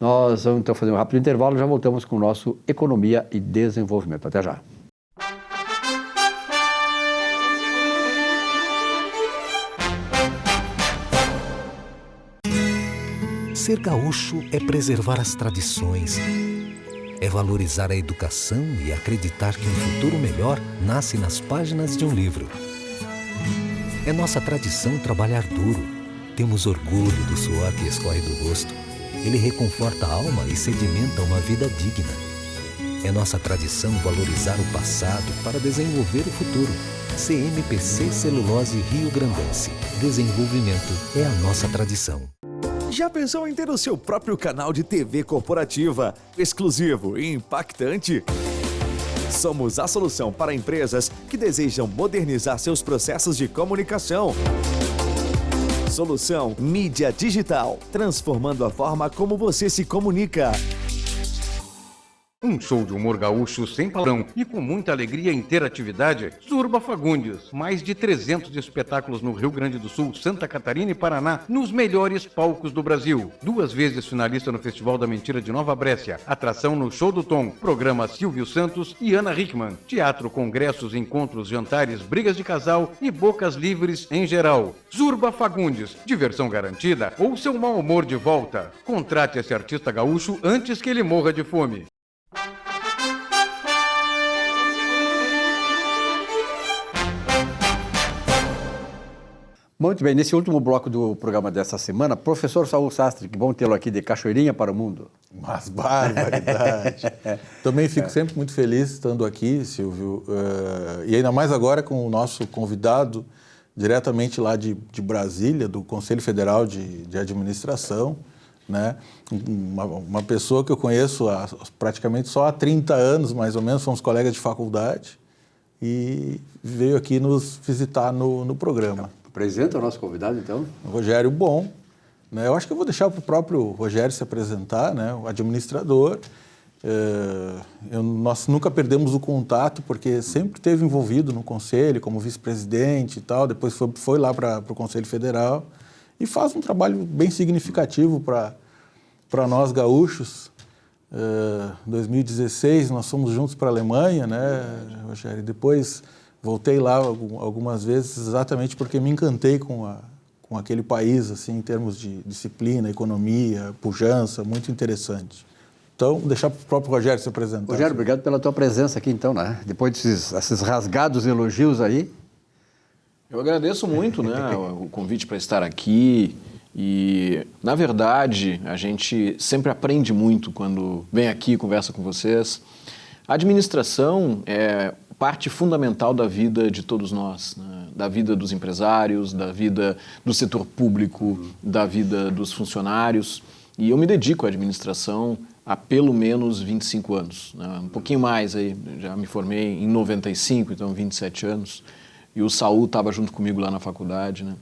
Nós vamos então fazer um rápido intervalo e já voltamos com o nosso Economia e Desenvolvimento. Até já. Ser gaúcho é preservar as tradições, é valorizar a educação e acreditar que um futuro melhor nasce nas páginas de um livro. É nossa tradição trabalhar duro. Temos orgulho do suor que escorre do rosto. Ele reconforta a alma e sedimenta uma vida digna. É nossa tradição valorizar o passado para desenvolver o futuro. CMPC Celulose Riograndense. Desenvolvimento é a nossa tradição. Já pensou em ter o seu próprio canal de TV corporativa, exclusivo e impactante? Somos a solução para empresas que desejam modernizar seus processos de comunicação. Solução Mídia Digital, transformando a forma como você se comunica. Um show de humor gaúcho sem padrão e com muita alegria e interatividade. Zurba Fagundes. Mais de 300 espetáculos no Rio Grande do Sul, Santa Catarina e Paraná, nos melhores palcos do Brasil. 2 vezes finalista no Festival da Mentira de Nova Brécia. Atração no Show do Tom. Programa Silvio Santos e Ana Hickman. Teatro, congressos, encontros, jantares, brigas de casal e bocas livres em geral. Zurba Fagundes. Diversão garantida ou seu mau humor de volta. Contrate esse artista gaúcho antes que ele morra de fome. Muito bem, nesse último bloco do programa dessa semana, professor Saul Sastre, que bom tê-lo aqui de Cachoeirinha para o Mundo. Mas barbaridade. Também fico sempre muito feliz estando aqui, Silvio, e ainda mais agora com o nosso convidado diretamente lá de Brasília, do Conselho Federal de Administração, né? Uma pessoa que eu conheço praticamente só há 30 anos, mais ou menos, somos colegas de faculdade, e veio aqui nos visitar no programa. Apresenta o nosso convidado, então. Rogério Bon, né? Eu acho que eu vou deixar para o próprio Rogério se apresentar, né? O administrador. Nós nunca perdemos o contato, porque sempre esteve envolvido no Conselho, como vice-presidente e tal, depois foi lá para o Conselho Federal e faz um trabalho bem significativo para nós gaúchos. Em 2016 nós fomos juntos para a Alemanha, né, Rogério? Depois voltei lá algumas vezes exatamente porque me encantei com aquele país, assim, em termos de disciplina, economia, pujança, muito interessante. Então, vou deixar para o próprio Rogério se apresentar. Rogério, obrigado pela tua presença aqui, então, né? Depois desses rasgados elogios aí. Eu agradeço muito, né, o convite para estar aqui e, na verdade, a gente sempre aprende muito quando vem aqui e conversa com vocês. A administração é parte fundamental da vida de todos nós, né? Da vida dos empresários, da vida do setor público, da vida dos funcionários. E eu me dedico à administração há pelo menos 25 anos, né? Um pouquinho mais aí, já me formei em 95, então 27 anos. E o Saul estava junto comigo lá na faculdade, né?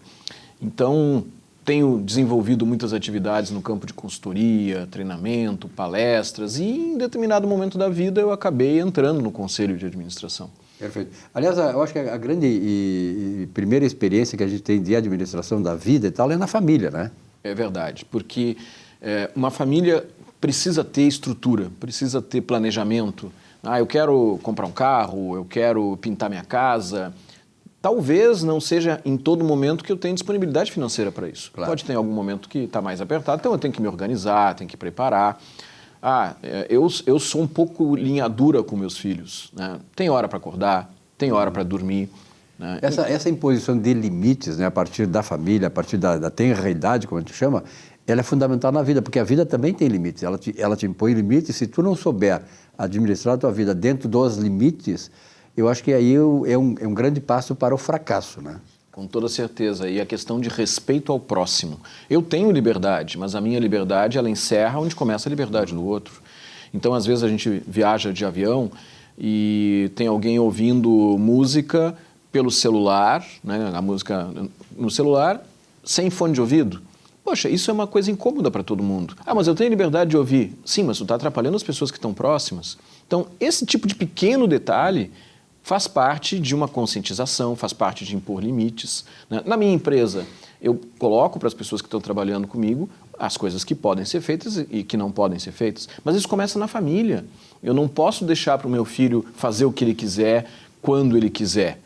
Então, tenho desenvolvido muitas atividades no campo de consultoria, treinamento, palestras, e em determinado momento da vida eu acabei entrando no Conselho de Administração. Perfeito. Aliás, eu acho que a grande e primeira experiência que a gente tem de administração da vida e tal é na família, né? É verdade, porque uma família precisa ter estrutura, precisa ter planejamento. Eu quero comprar um carro, eu quero pintar minha casa. Talvez não seja em todo momento que eu tenho disponibilidade financeira para isso. Claro. Pode ter algum momento que está mais apertado, então eu tenho que me organizar, tenho que preparar. Eu sou um pouco linha dura com meus filhos, né? Tem hora para acordar, tem hora para dormir. Né? Essa imposição de limites, né, a partir da família, a partir da tenra-idade, como a gente chama, ela é fundamental na vida, porque a vida também tem limites. Ela te impõe limites. Se tu não souber administrar a tua vida dentro dos limites, eu acho que aí é um grande passo para o fracasso, né? Com toda certeza. E a questão de respeito ao próximo. Eu tenho liberdade, mas a minha liberdade, ela encerra onde começa a liberdade do outro. Então, às vezes, a gente viaja de avião e tem alguém ouvindo música pelo celular, né? A música no celular, sem fone de ouvido. Poxa, isso é uma coisa incômoda para todo mundo. Mas eu tenho liberdade de ouvir. Sim, mas tu está atrapalhando as pessoas que estão próximas. Então, esse tipo de pequeno detalhe faz parte de uma conscientização, faz parte de impor limites, né? Na minha empresa, eu coloco para as pessoas que estão trabalhando comigo as coisas que podem ser feitas e que não podem ser feitas. Mas isso começa na família. Eu não posso deixar para o meu filho fazer o que ele quiser, quando ele quiser.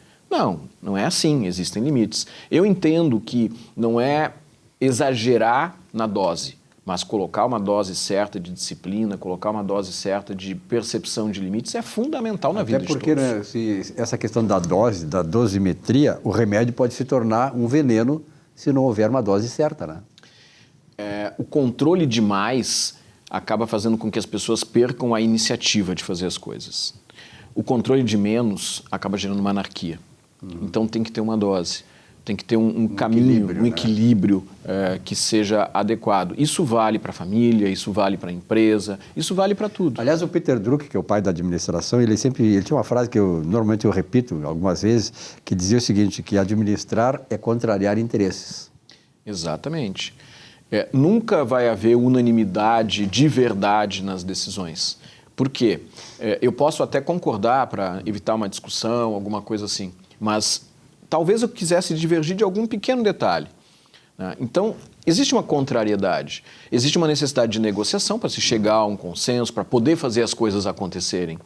Não é assim, existem limites. Eu entendo que não é exagerar na dose, mas colocar uma dose certa de disciplina, colocar uma dose certa de percepção de limites é fundamental na vida de todos. Até porque, né, se essa questão da dose, da dosimetria, o remédio pode se tornar um veneno se não houver uma dose certa, né? O controle demais acaba fazendo com que as pessoas percam a iniciativa de fazer as coisas. O controle de menos acaba gerando uma anarquia. Então tem que ter uma dose, tem que ter um caminho, um equilíbrio que seja adequado. Isso vale para a família, isso vale para a empresa, isso vale para tudo. Aliás, o Peter Drucker, que é o pai da administração, ele tinha uma frase que normalmente eu repito algumas vezes, que dizia o seguinte, que administrar é contrariar interesses. Exatamente. Nunca vai haver unanimidade de verdade nas decisões. Por quê? Eu posso até concordar para evitar uma discussão, alguma coisa assim, mas talvez eu quisesse divergir de algum pequeno detalhe, né? Então, existe uma contrariedade, existe uma necessidade de negociação para se chegar a um consenso, para poder fazer as coisas acontecerem,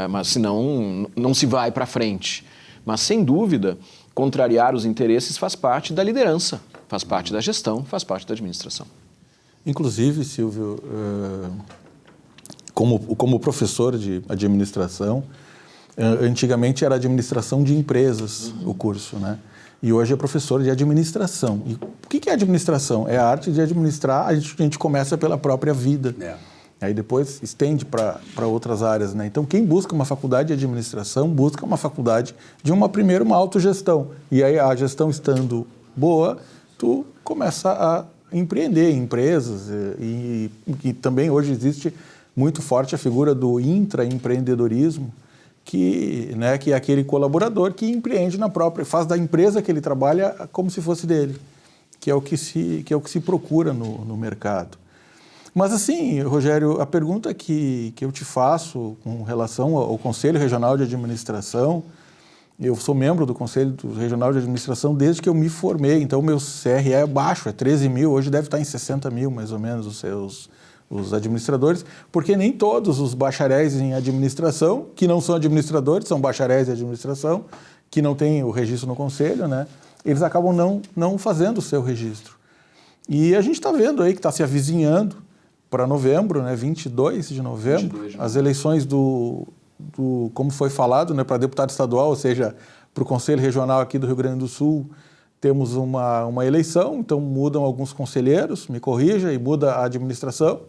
mas senão não se vai para frente. Mas, sem dúvida, contrariar os interesses faz parte da liderança, faz parte da gestão, faz parte da administração. Inclusive, Silvio, como professor de administração, antigamente era administração de empresas o curso, né? E hoje é professor de administração. E o que é administração? É a arte de administrar, a gente começa pela própria vida. Aí depois estende para outras áreas, né? Então, quem busca uma faculdade de administração, busca uma faculdade de primeiro uma autogestão. E aí, a gestão estando boa, tu começa a empreender em empresas. E também hoje existe muito forte a figura do intraempreendedorismo, que é aquele colaborador que empreende faz da empresa que ele trabalha como se fosse dele, que é o que se procura no mercado. Mas assim, Rogério, a pergunta que eu te faço com relação ao Conselho Regional de Administração, eu sou membro do Conselho Regional de Administração desde que eu me formei, então o meu CRE é baixo, é 13 mil, hoje deve estar em 60 mil mais ou menos os administradores, porque nem todos os bacharéis em administração, que não são administradores, são bacharéis em administração, que não têm o registro no Conselho, né? Eles acabam não fazendo o seu registro. E a gente está vendo aí que está se avizinhando para novembro, né? 22 de novembro, as eleições como foi falado, né? Para deputado estadual, ou seja, para o Conselho Regional aqui do Rio Grande do Sul, temos uma eleição, então mudam alguns conselheiros, me corrija, e muda a administração,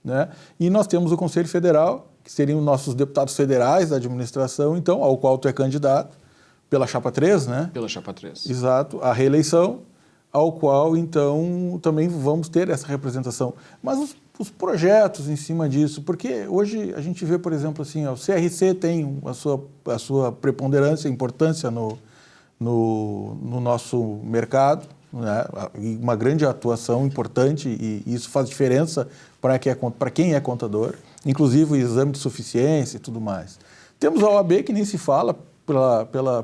né? E nós temos o Conselho Federal, que seriam nossos deputados federais da administração, então, ao qual tu é candidato, pela Chapa 3, né? Pela Chapa 3. Exato, a reeleição, ao qual, então, também vamos ter essa representação. Mas os projetos em cima disso, porque hoje a gente vê, por exemplo, assim, o CRC tem a sua preponderância, importância no nosso mercado, né? Uma grande atuação importante, e isso faz diferença para quem é contador, inclusive o exame de suficiência e tudo mais. Temos a OAB, que nem se fala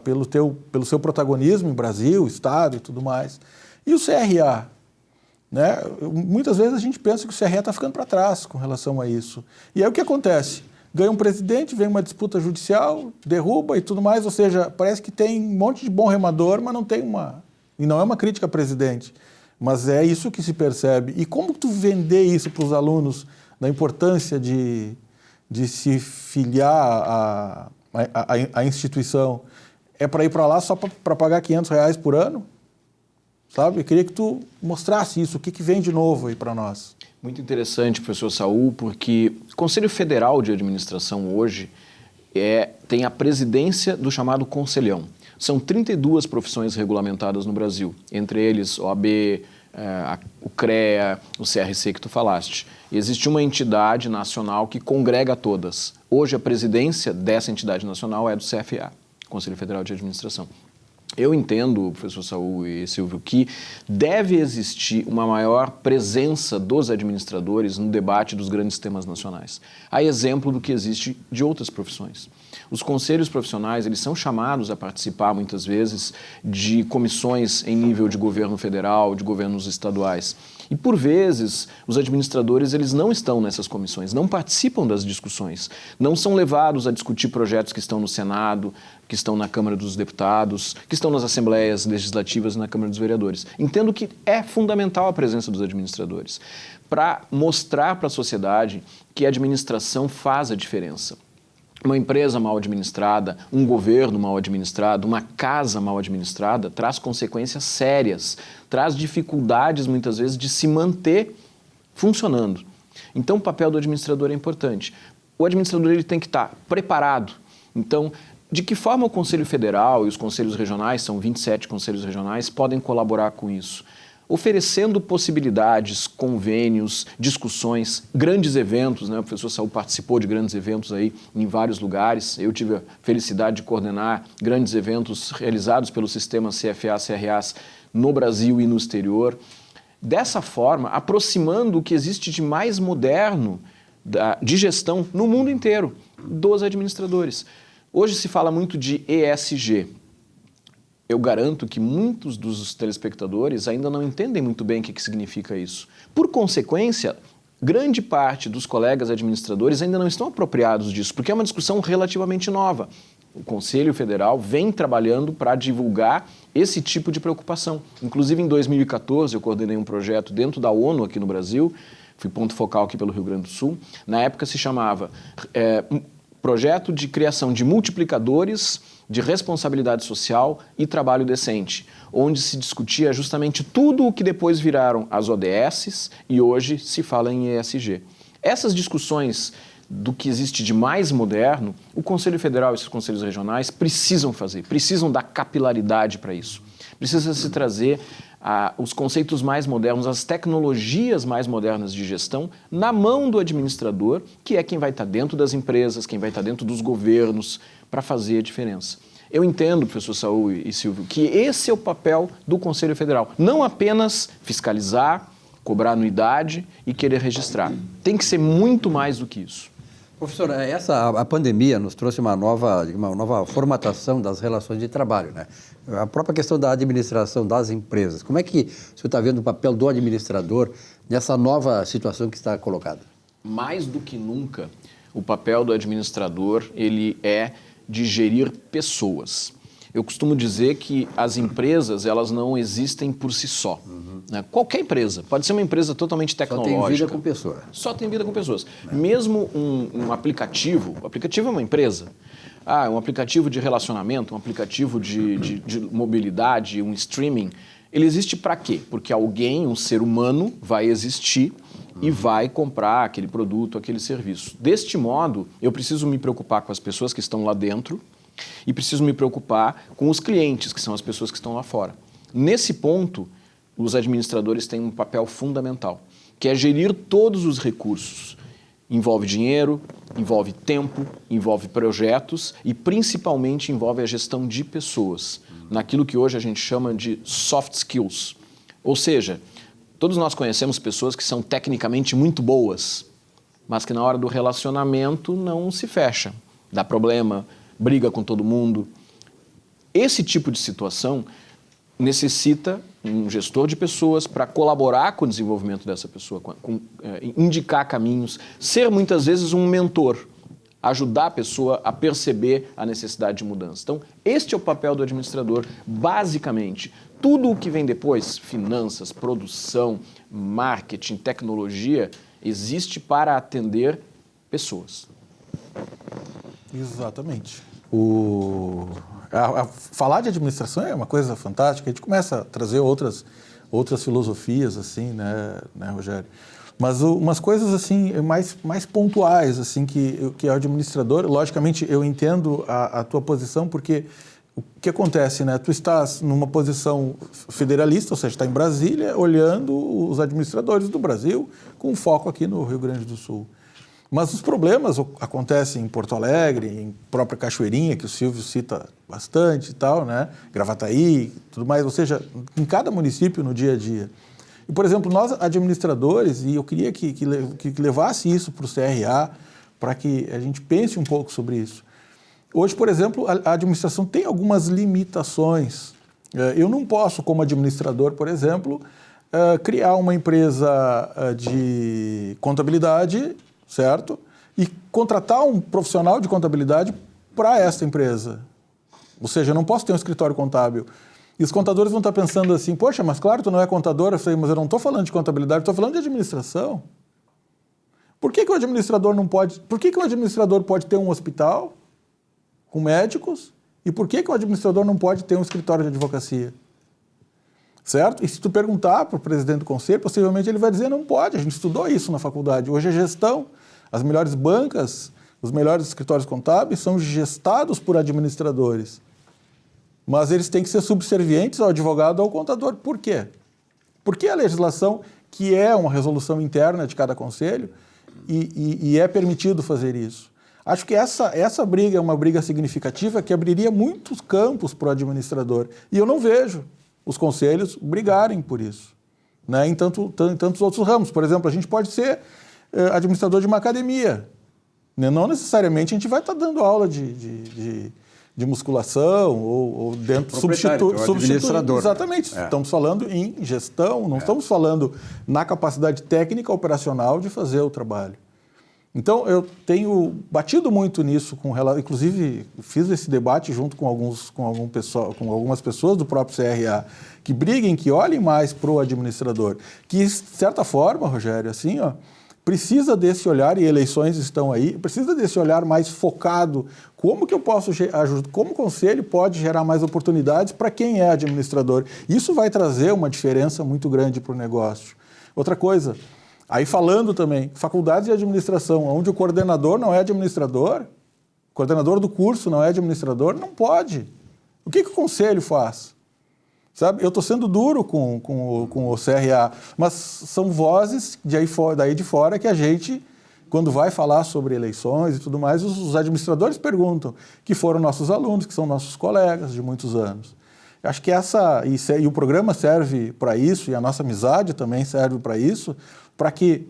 pelo seu protagonismo em Brasil, Estado e tudo mais. E o CRA? Né? Muitas vezes a gente pensa que o CRA está ficando para trás com relação a isso. E aí o que acontece? Ganha um presidente, vem uma disputa judicial, derruba e tudo mais, ou seja, parece que tem um monte de bom remador, mas não tem e não é uma crítica ao presidente, mas é isso que se percebe. E como tu vender isso para os alunos, da importância de se filiar à instituição, é para ir para lá só para pagar R$500 por ano? Sabe? Eu queria que tu mostrasse isso, o que vem de novo aí para nós. Muito interessante, professor Saul, porque o Conselho Federal de Administração hoje tem a presidência do chamado Conselhão. São 32 profissões regulamentadas no Brasil, entre eles OAB, o CREA, o CRC que tu falaste. E existe uma entidade nacional que congrega todas. Hoje a presidência dessa entidade nacional é do CFA, Conselho Federal de Administração. Eu entendo, professor Saul e Silvio, que deve existir uma maior presença dos administradores no debate dos grandes temas nacionais. A exemplo do que existe de outras profissões. Os conselhos profissionais, eles são chamados a participar, muitas vezes, de comissões em nível de governo federal, de governos estaduais. E, por vezes, os administradores eles não estão nessas comissões, não participam das discussões, não são levados a discutir projetos que estão no Senado, que estão na Câmara dos Deputados, que estão nas Assembleias Legislativas e na Câmara dos Vereadores. Entendo que é fundamental a presença dos administradores para mostrar para a sociedade que a administração faz a diferença. Uma empresa mal administrada, um governo mal administrado, uma casa mal administrada traz consequências sérias, traz dificuldades muitas vezes de se manter funcionando. Então, o papel do administrador é importante. O administrador ele tem que estar preparado. Então, de que forma o Conselho Federal e os conselhos regionais, são 27 conselhos regionais, podem colaborar com isso? Oferecendo possibilidades, convênios, discussões, grandes eventos, né? O professor Saul participou de grandes eventos aí em vários lugares. Eu tive a felicidade de coordenar grandes eventos realizados pelo sistema CFA-CRAs no Brasil e no exterior. Dessa forma, aproximando o que existe de mais moderno de gestão no mundo inteiro dos administradores. Hoje se fala muito de ESG. Eu garanto que muitos dos telespectadores ainda não entendem muito bem o que significa isso. Por consequência, grande parte dos colegas administradores ainda não estão apropriados disso, porque é uma discussão relativamente nova. O Conselho Federal vem trabalhando para divulgar esse tipo de preocupação. Inclusive, em 2014, eu coordenei um projeto dentro da ONU aqui no Brasil, fui ponto focal aqui pelo Rio Grande do Sul. Na época se chamava Projeto de Criação de Multiplicadores de Responsabilidade Social e Trabalho Decente, onde se discutia justamente tudo o que depois viraram as ODSs e hoje se fala em ESG. Essas discussões do que existe de mais moderno, o Conselho Federal e os conselhos regionais precisam fazer, precisam dar capilaridade para isso. Precisa se trazer os conceitos mais modernos, as tecnologias mais modernas de gestão na mão do administrador, que é quem vai estar dentro das empresas, quem vai estar dentro dos governos, para fazer a diferença. Eu entendo, professor Saul e Silvio, que esse é o papel do Conselho Federal. Não apenas fiscalizar, cobrar anuidade e querer registrar. Tem que ser muito mais do que isso. Professor, a pandemia nos trouxe uma nova formatação das relações de trabalho, né? A própria questão da administração das empresas. Como é que o senhor está vendo o papel do administrador nessa nova situação que está colocada? Mais do que nunca, o papel do administrador ele é de gerir pessoas. Eu costumo dizer que as empresas elas não existem por si só. Né? Qualquer empresa, pode ser uma empresa totalmente tecnológica. Só tem vida com pessoas. Só tem vida com pessoas. Mesmo um aplicativo, o aplicativo é uma empresa. Um aplicativo de relacionamento, um aplicativo de mobilidade, um streaming, ele existe para quê? Porque alguém, um ser humano, vai existir e vai comprar aquele produto, aquele serviço. Deste modo, eu preciso me preocupar com as pessoas que estão lá dentro e preciso me preocupar com os clientes, que são as pessoas que estão lá fora. Nesse ponto, os administradores têm um papel fundamental, que é gerir todos os recursos. Envolve dinheiro, envolve tempo, envolve projetos e principalmente envolve a gestão de pessoas, naquilo que hoje a gente chama de soft skills. Ou seja, todos nós conhecemos pessoas que são tecnicamente muito boas, mas que na hora do relacionamento não se fecha, dá problema, briga com todo mundo. Esse tipo de situação necessita um gestor de pessoas para colaborar com o desenvolvimento dessa pessoa, indicar caminhos, ser muitas vezes um mentor, ajudar a pessoa a perceber a necessidade de mudança. Então, este é o papel do administrador, basicamente. Tudo o que vem depois, finanças, produção, marketing, tecnologia, existe para atender pessoas. Exatamente. Falar de administração é uma coisa fantástica. A gente começa a trazer outras filosofias, assim, né, Rogério? Mas umas coisas assim mais pontuais, assim, que o administrador, logicamente, eu entendo a tua posição, porque o que acontece, né? Tu estás numa posição federalista, ou seja, está em Brasília, olhando os administradores do Brasil, com foco aqui no Rio Grande do Sul. Mas os problemas acontecem em Porto Alegre, em própria Cachoeirinha, que o Silvio cita bastante e tal, né? Gravataí, tudo mais, ou seja, em cada município no dia a dia. E, por exemplo, nós administradores, e eu queria que levasse isso para o CRA, para que a gente pense um pouco sobre isso. Hoje, por exemplo, a administração tem algumas limitações. Eu não posso, como administrador, por exemplo, criar uma empresa de contabilidade, certo? E contratar um profissional de contabilidade para essa empresa. Ou seja, eu não posso ter um escritório contábil. E os contadores vão estar pensando assim, poxa, mas claro, tu não é contador, mas eu não estou falando de contabilidade, estou falando de administração. Por que o administrador não pode... Por que o administrador pode ter um hospital com médicos e por que o administrador não pode ter um escritório de advocacia? certo? E se tu perguntar para o presidente do conselho, possivelmente ele vai dizer, não pode, a gente estudou isso na faculdade. Hoje é gestão, as melhores bancas, os melhores escritórios contábeis são gestados por administradores. Mas eles têm que ser subservientes ao advogado ou ao contador. Por quê? Porque a legislação, que é uma resolução interna de cada conselho, e é permitido fazer isso. Acho que essa briga é uma briga significativa que abriria muitos campos para o administrador. E eu não vejo os conselhos brigarem por isso, né? Em tantos outros ramos. Por exemplo, a gente pode ser administrador de uma academia. Né? Não necessariamente a gente vai estar dando aula de musculação ou dentro administrador. Exatamente. Estamos falando em gestão, não estamos falando na capacidade técnica operacional de fazer o trabalho. Então, eu tenho batido muito nisso, inclusive fiz esse debate junto com algumas pessoas do próprio CRA, que briguem, que olhem mais para o administrador, que, de certa forma, Rogério, assim, precisa desse olhar, e eleições estão aí, precisa desse olhar mais focado. Como que eu posso ajudar, como o conselho pode gerar mais oportunidades para quem é administrador? Isso vai trazer uma diferença muito grande para o negócio. Outra coisa, aí falando também, faculdades de administração, onde o coordenador não é administrador, o coordenador do curso não é administrador, não pode. O que o conselho faz? Sabe? Eu estou sendo duro com o CRA, mas são vozes daí de fora que a gente, quando vai falar sobre eleições e tudo mais, os administradores perguntam, que foram nossos alunos, que são nossos colegas de muitos anos. Eu acho que e o programa serve para isso, e a nossa amizade também serve para isso, para que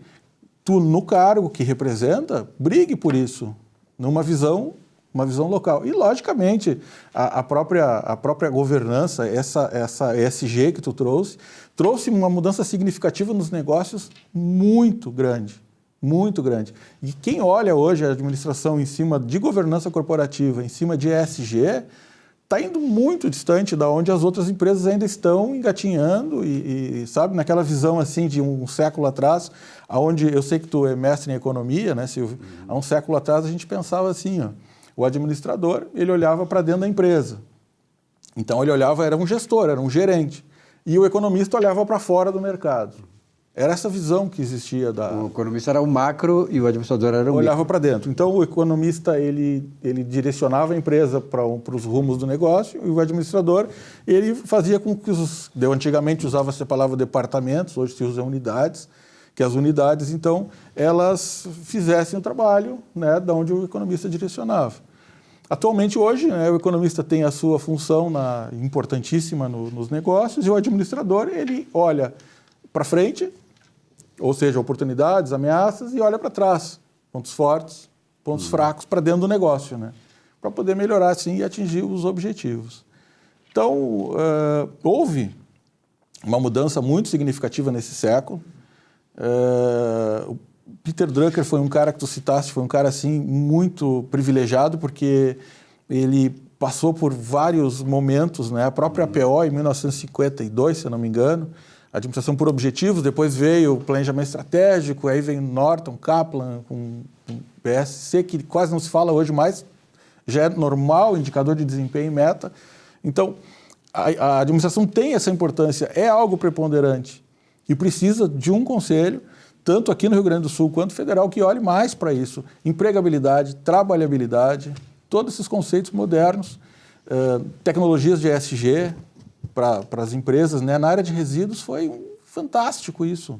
tu, no cargo que representa, brigue por isso, numa visão local. E, logicamente, a própria governança, essa ESG que tu trouxe uma mudança significativa nos negócios muito grande, muito grande. E quem olha hoje a administração em cima de governança corporativa, em cima de ESG, está indo muito distante da onde as outras empresas ainda estão engatinhando e sabe, naquela visão assim de um século atrás, aonde eu sei que tu é mestre em economia, né, Silvio? Há um século atrás a gente pensava assim, o administrador, ele olhava para dentro da empresa. Então ele olhava, era um gestor, era um gerente. E o economista olhava para fora do mercado. Era essa visão que existia O economista era o macro e o administrador era o olhava para dentro. Então, o economista, ele direcionava a empresa para os rumos do negócio e o administrador, ele fazia com que antigamente usava-se a palavra departamentos, hoje se usa unidades, que as unidades, então, elas fizessem o trabalho, né, da onde o economista direcionava. Atualmente, hoje, né, o economista tem a sua função importantíssima nos negócios e o administrador, ele olha para frente, ou seja, oportunidades, ameaças, e olha para trás, pontos fortes, pontos fracos para dentro do negócio, né? Para poder melhorar assim e atingir os objetivos. Então, houve uma mudança muito significativa nesse século. O Peter Drucker foi um cara que tu citaste, foi um cara assim muito privilegiado, porque ele passou por vários momentos, né? A própria APO, em 1952, se eu não me engano, administração por objetivos, depois veio o planejamento estratégico, aí vem Norton, Kaplan, com PSC, que quase não se fala hoje mais, já é normal, indicador de desempenho e meta. Então, a administração tem essa importância, é algo preponderante e precisa de um conselho, tanto aqui no Rio Grande do Sul quanto federal, que olhe mais para isso. Empregabilidade, trabalhabilidade, todos esses conceitos modernos, tecnologias de ESG, para as empresas, né? Na área de resíduos foi fantástico isso,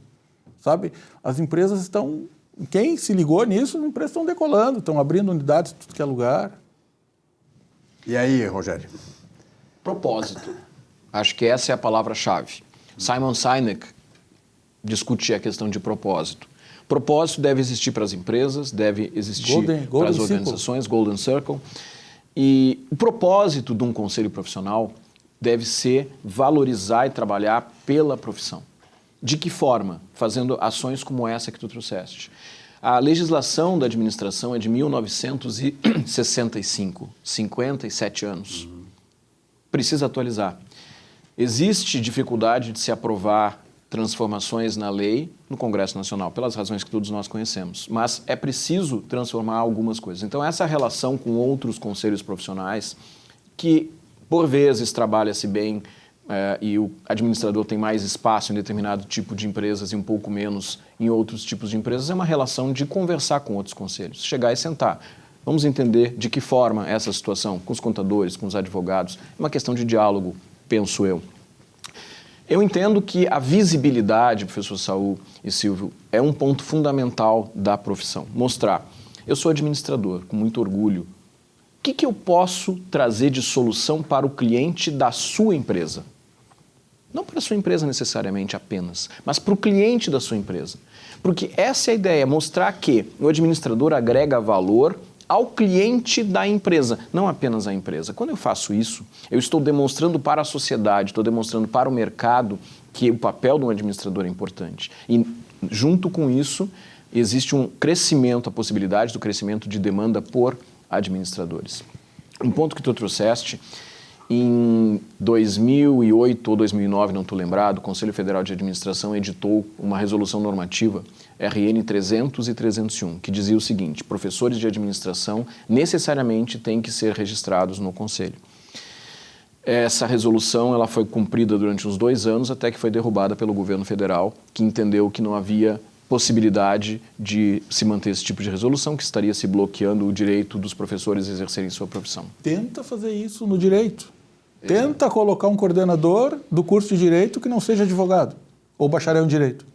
sabe? As empresas estão... Quem se ligou nisso, as empresas estão decolando, estão abrindo unidades em tudo que é lugar. E aí, Rogério? Propósito. Acho que essa é a palavra-chave. Simon Sinek discute a questão de propósito. Propósito deve existir para as empresas, deve existir para as organizações, Golden Circle. E o propósito de um conselho profissional deve ser valorizar e trabalhar pela profissão. De que forma? Fazendo ações como essa que tu trouxeste. A legislação da administração é de 1965, 57 anos. Precisa atualizar. Existe dificuldade de se aprovar transformações na lei no Congresso Nacional, pelas razões que todos nós conhecemos, mas é preciso transformar algumas coisas. Então, essa relação com outros conselhos profissionais, que por vezes trabalha-se bem e o administrador tem mais espaço em determinado tipo de empresas e um pouco menos em outros tipos de empresas, é uma relação de conversar com outros conselhos, chegar e sentar. Vamos entender de que forma essa situação, com os contadores, com os advogados, é uma questão de diálogo, penso eu. Eu entendo que a visibilidade, professor Saul e Silvio, é um ponto fundamental da profissão. Mostrar, eu sou administrador, com muito orgulho. O que eu posso trazer de solução para o cliente da sua empresa? Não para a sua empresa necessariamente apenas, mas para o cliente da sua empresa. Porque essa é a ideia, mostrar que o administrador agrega valor ao cliente da empresa, não apenas à empresa. Quando eu faço isso, eu estou demonstrando para a sociedade, estou demonstrando para o mercado que o papel de um administrador é importante. E junto com isso, existe um crescimento, a possibilidade do crescimento de demanda por administradores. Um ponto que tu trouxeste, em 2008 ou 2009, não estou lembrado, o Conselho Federal de Administração editou uma resolução normativa, RN 300 e 301, que dizia o seguinte: professores de administração necessariamente têm que ser registrados no Conselho. Essa resolução ela foi cumprida durante uns 2 anos, até que foi derrubada pelo governo federal, que entendeu que não havia possibilidade de se manter esse tipo de resolução, que estaria se bloqueando o direito dos professores a exercerem sua profissão. Tenta fazer isso no direito. Tenta colocar um coordenador do curso de Direito que não seja advogado ou bacharel em Direito.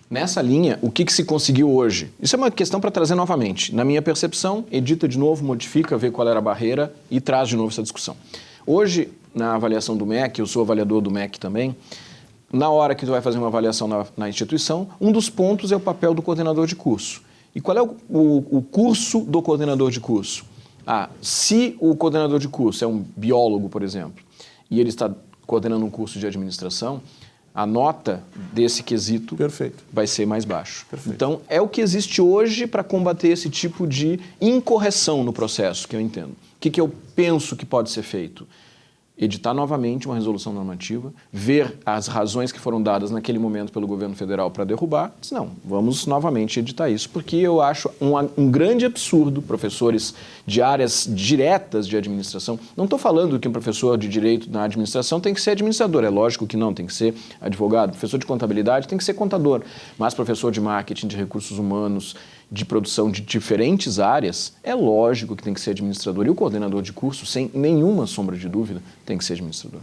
Nessa linha, o que se conseguiu hoje? Isso é uma questão para trazer novamente. Na minha percepção, edita de novo, modifica, vê qual era a barreira e traz de novo essa discussão. Hoje, na avaliação do MEC, eu sou avaliador do MEC também, na hora que tu vai fazer uma avaliação na instituição, um dos pontos é o papel do coordenador de curso. E qual é o curso do coordenador de curso? Se o coordenador de curso é um biólogo, por exemplo, e ele está coordenando um curso de administração, a nota desse quesito vai ser mais baixa. Então, é o que existe hoje para combater esse tipo de incorreção no processo, que eu entendo. O que eu penso que pode ser feito? Editar novamente uma resolução normativa, ver as razões que foram dadas naquele momento pelo governo federal para derrubar. Não, vamos novamente editar isso, porque eu acho um grande absurdo professores de áreas diretas de administração. Não estou falando que um professor de direito na administração tem que ser administrador, é lógico que não, tem que ser advogado. Professor de contabilidade tem que ser contador, mas professor de marketing, de recursos humanos, de produção de diferentes áreas, é lógico que tem que ser administrador. E o coordenador de curso, sem nenhuma sombra de dúvida, tem que ser administrador.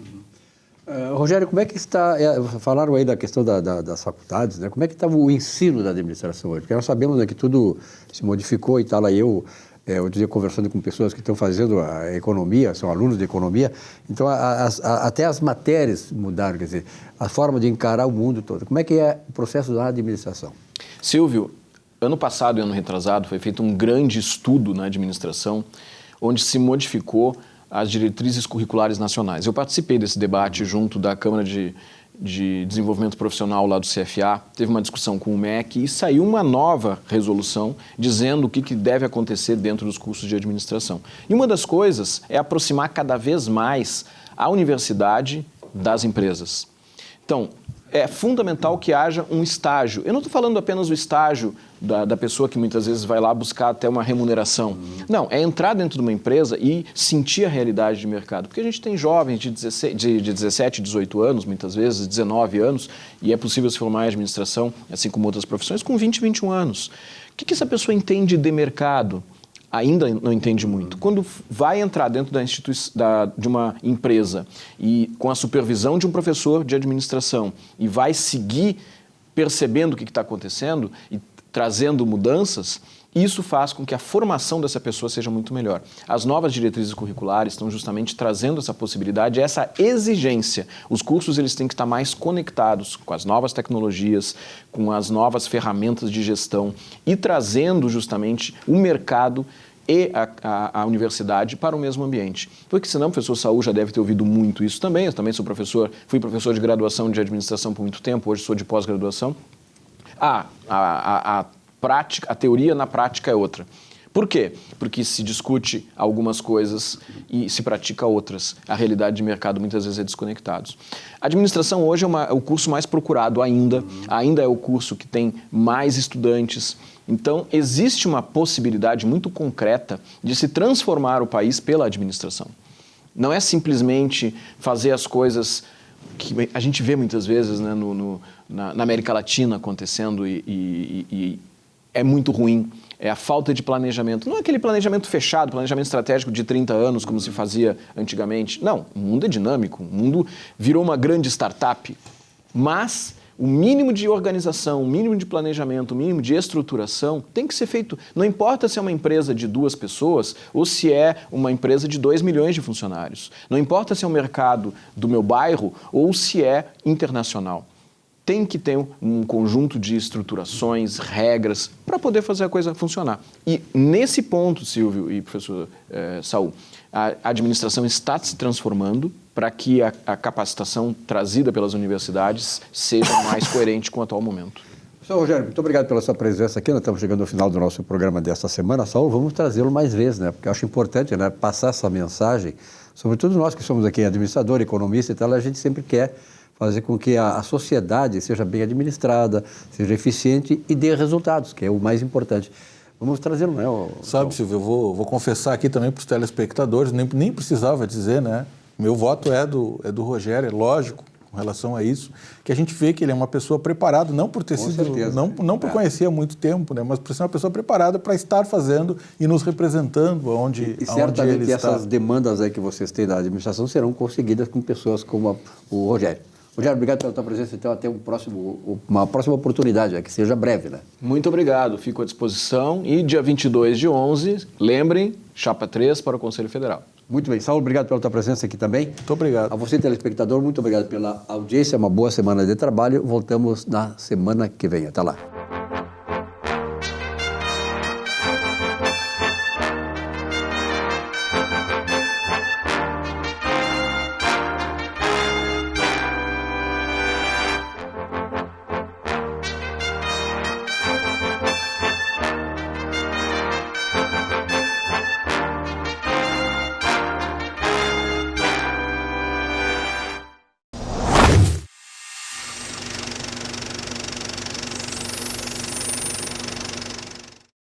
Rogério, como é que está, falaram aí da questão das faculdades, né? Como é que está o ensino da administração hoje? Porque nós sabemos, né, que tudo se modificou e tal, aí eu dizia, conversando com pessoas que estão fazendo a economia, são alunos de economia, então até as matérias mudaram, quer dizer, a forma de encarar o mundo todo. Como é que é o processo da administração? Silvio, ano passado e ano retrasado foi feito um grande estudo na administração, onde se modificou as diretrizes curriculares nacionais. Eu participei desse debate junto da Câmara de Desenvolvimento Profissional lá do CFA, teve uma discussão com o MEC e saiu uma nova resolução dizendo o que deve acontecer dentro dos cursos de administração. E uma das coisas é aproximar cada vez mais a universidade das empresas. Então, é fundamental que haja um estágio. Eu não estou falando apenas do estágio da pessoa que muitas vezes vai lá buscar até uma remuneração. Não, é entrar dentro de uma empresa e sentir a realidade de mercado. Porque a gente tem jovens de 17, 18 anos, muitas vezes, 19 anos, e é possível se formar em administração, assim como outras profissões, com 20, 21 anos. O que essa pessoa entende de mercado? Ainda não entende muito. Quando vai entrar dentro de uma empresa e com a supervisão de um professor de administração e vai seguir percebendo o que está acontecendo e trazendo mudanças, isso faz com que a formação dessa pessoa seja muito melhor. As novas diretrizes curriculares estão justamente trazendo essa possibilidade, essa exigência. Os cursos eles têm que estar mais conectados com as novas tecnologias, com as novas ferramentas de gestão e trazendo justamente o mercado e a universidade para o mesmo ambiente. Porque senão o professor Saul já deve ter ouvido muito isso também. Eu também sou professor, fui professor de graduação de administração por muito tempo, hoje sou de pós-graduação. A teoria na prática é outra. Por quê? Porque se discute algumas coisas e se pratica outras. A realidade de mercado muitas vezes é desconectados. A administração hoje é o curso mais procurado ainda é o curso que tem mais estudantes. Então, existe uma possibilidade muito concreta de se transformar o país pela administração. Não é simplesmente fazer as coisas que a gente vê muitas vezes, né, na América Latina acontecendo e é muito ruim. É a falta de planejamento. Não é aquele planejamento fechado, planejamento estratégico de 30 anos, como se fazia antigamente. Não, o mundo é dinâmico, o mundo virou uma grande startup. Mas o mínimo de organização, o mínimo de planejamento, o mínimo de estruturação tem que ser feito. Não importa se é uma empresa de 2 pessoas ou se é uma empresa de 2 milhões de funcionários. Não importa se é um mercado do meu bairro ou se é internacional. Tem que ter um conjunto de estruturações, regras, para poder fazer a coisa funcionar. E nesse ponto, Silvio e professor Saul, a administração está se transformando para que a capacitação trazida pelas universidades seja mais coerente com o atual momento. Professor Rogério, muito obrigado pela sua presença aqui. Nós estamos chegando ao final do nosso programa desta semana. Saul, vamos trazê-lo mais vezes, né? Porque eu acho importante, né, passar essa mensagem, sobretudo nós que somos aqui administrador, economista e tal, a gente sempre quer fazer com que a sociedade seja bem administrada, seja eficiente e dê resultados, que é o mais importante. Vamos trazê-lo, né? Sabe, Silvio, eu vou confessar aqui também para os telespectadores, nem precisava dizer, né? Meu voto é do Rogério, é lógico, com relação a isso, que a gente vê que ele é uma pessoa preparada, não por ter Com sido, certeza. não por conhecer há muito tempo, né? Mas por ser uma pessoa preparada para estar fazendo e nos representando onde E certamente ele está. essas demandas aí que vocês têm da administração serão conseguidas com pessoas como o Rogério. Rogério, obrigado pela tua presença, então até uma próxima oportunidade, que seja breve, né? Muito obrigado, fico à disposição. E dia 22/11, lembrem, chapa 3 para o Conselho Federal. Muito bem. Saulo, obrigado pela tua presença aqui também. Muito obrigado. A você, telespectador, muito obrigado pela audiência, uma boa semana de trabalho. Voltamos na semana que vem. Até lá.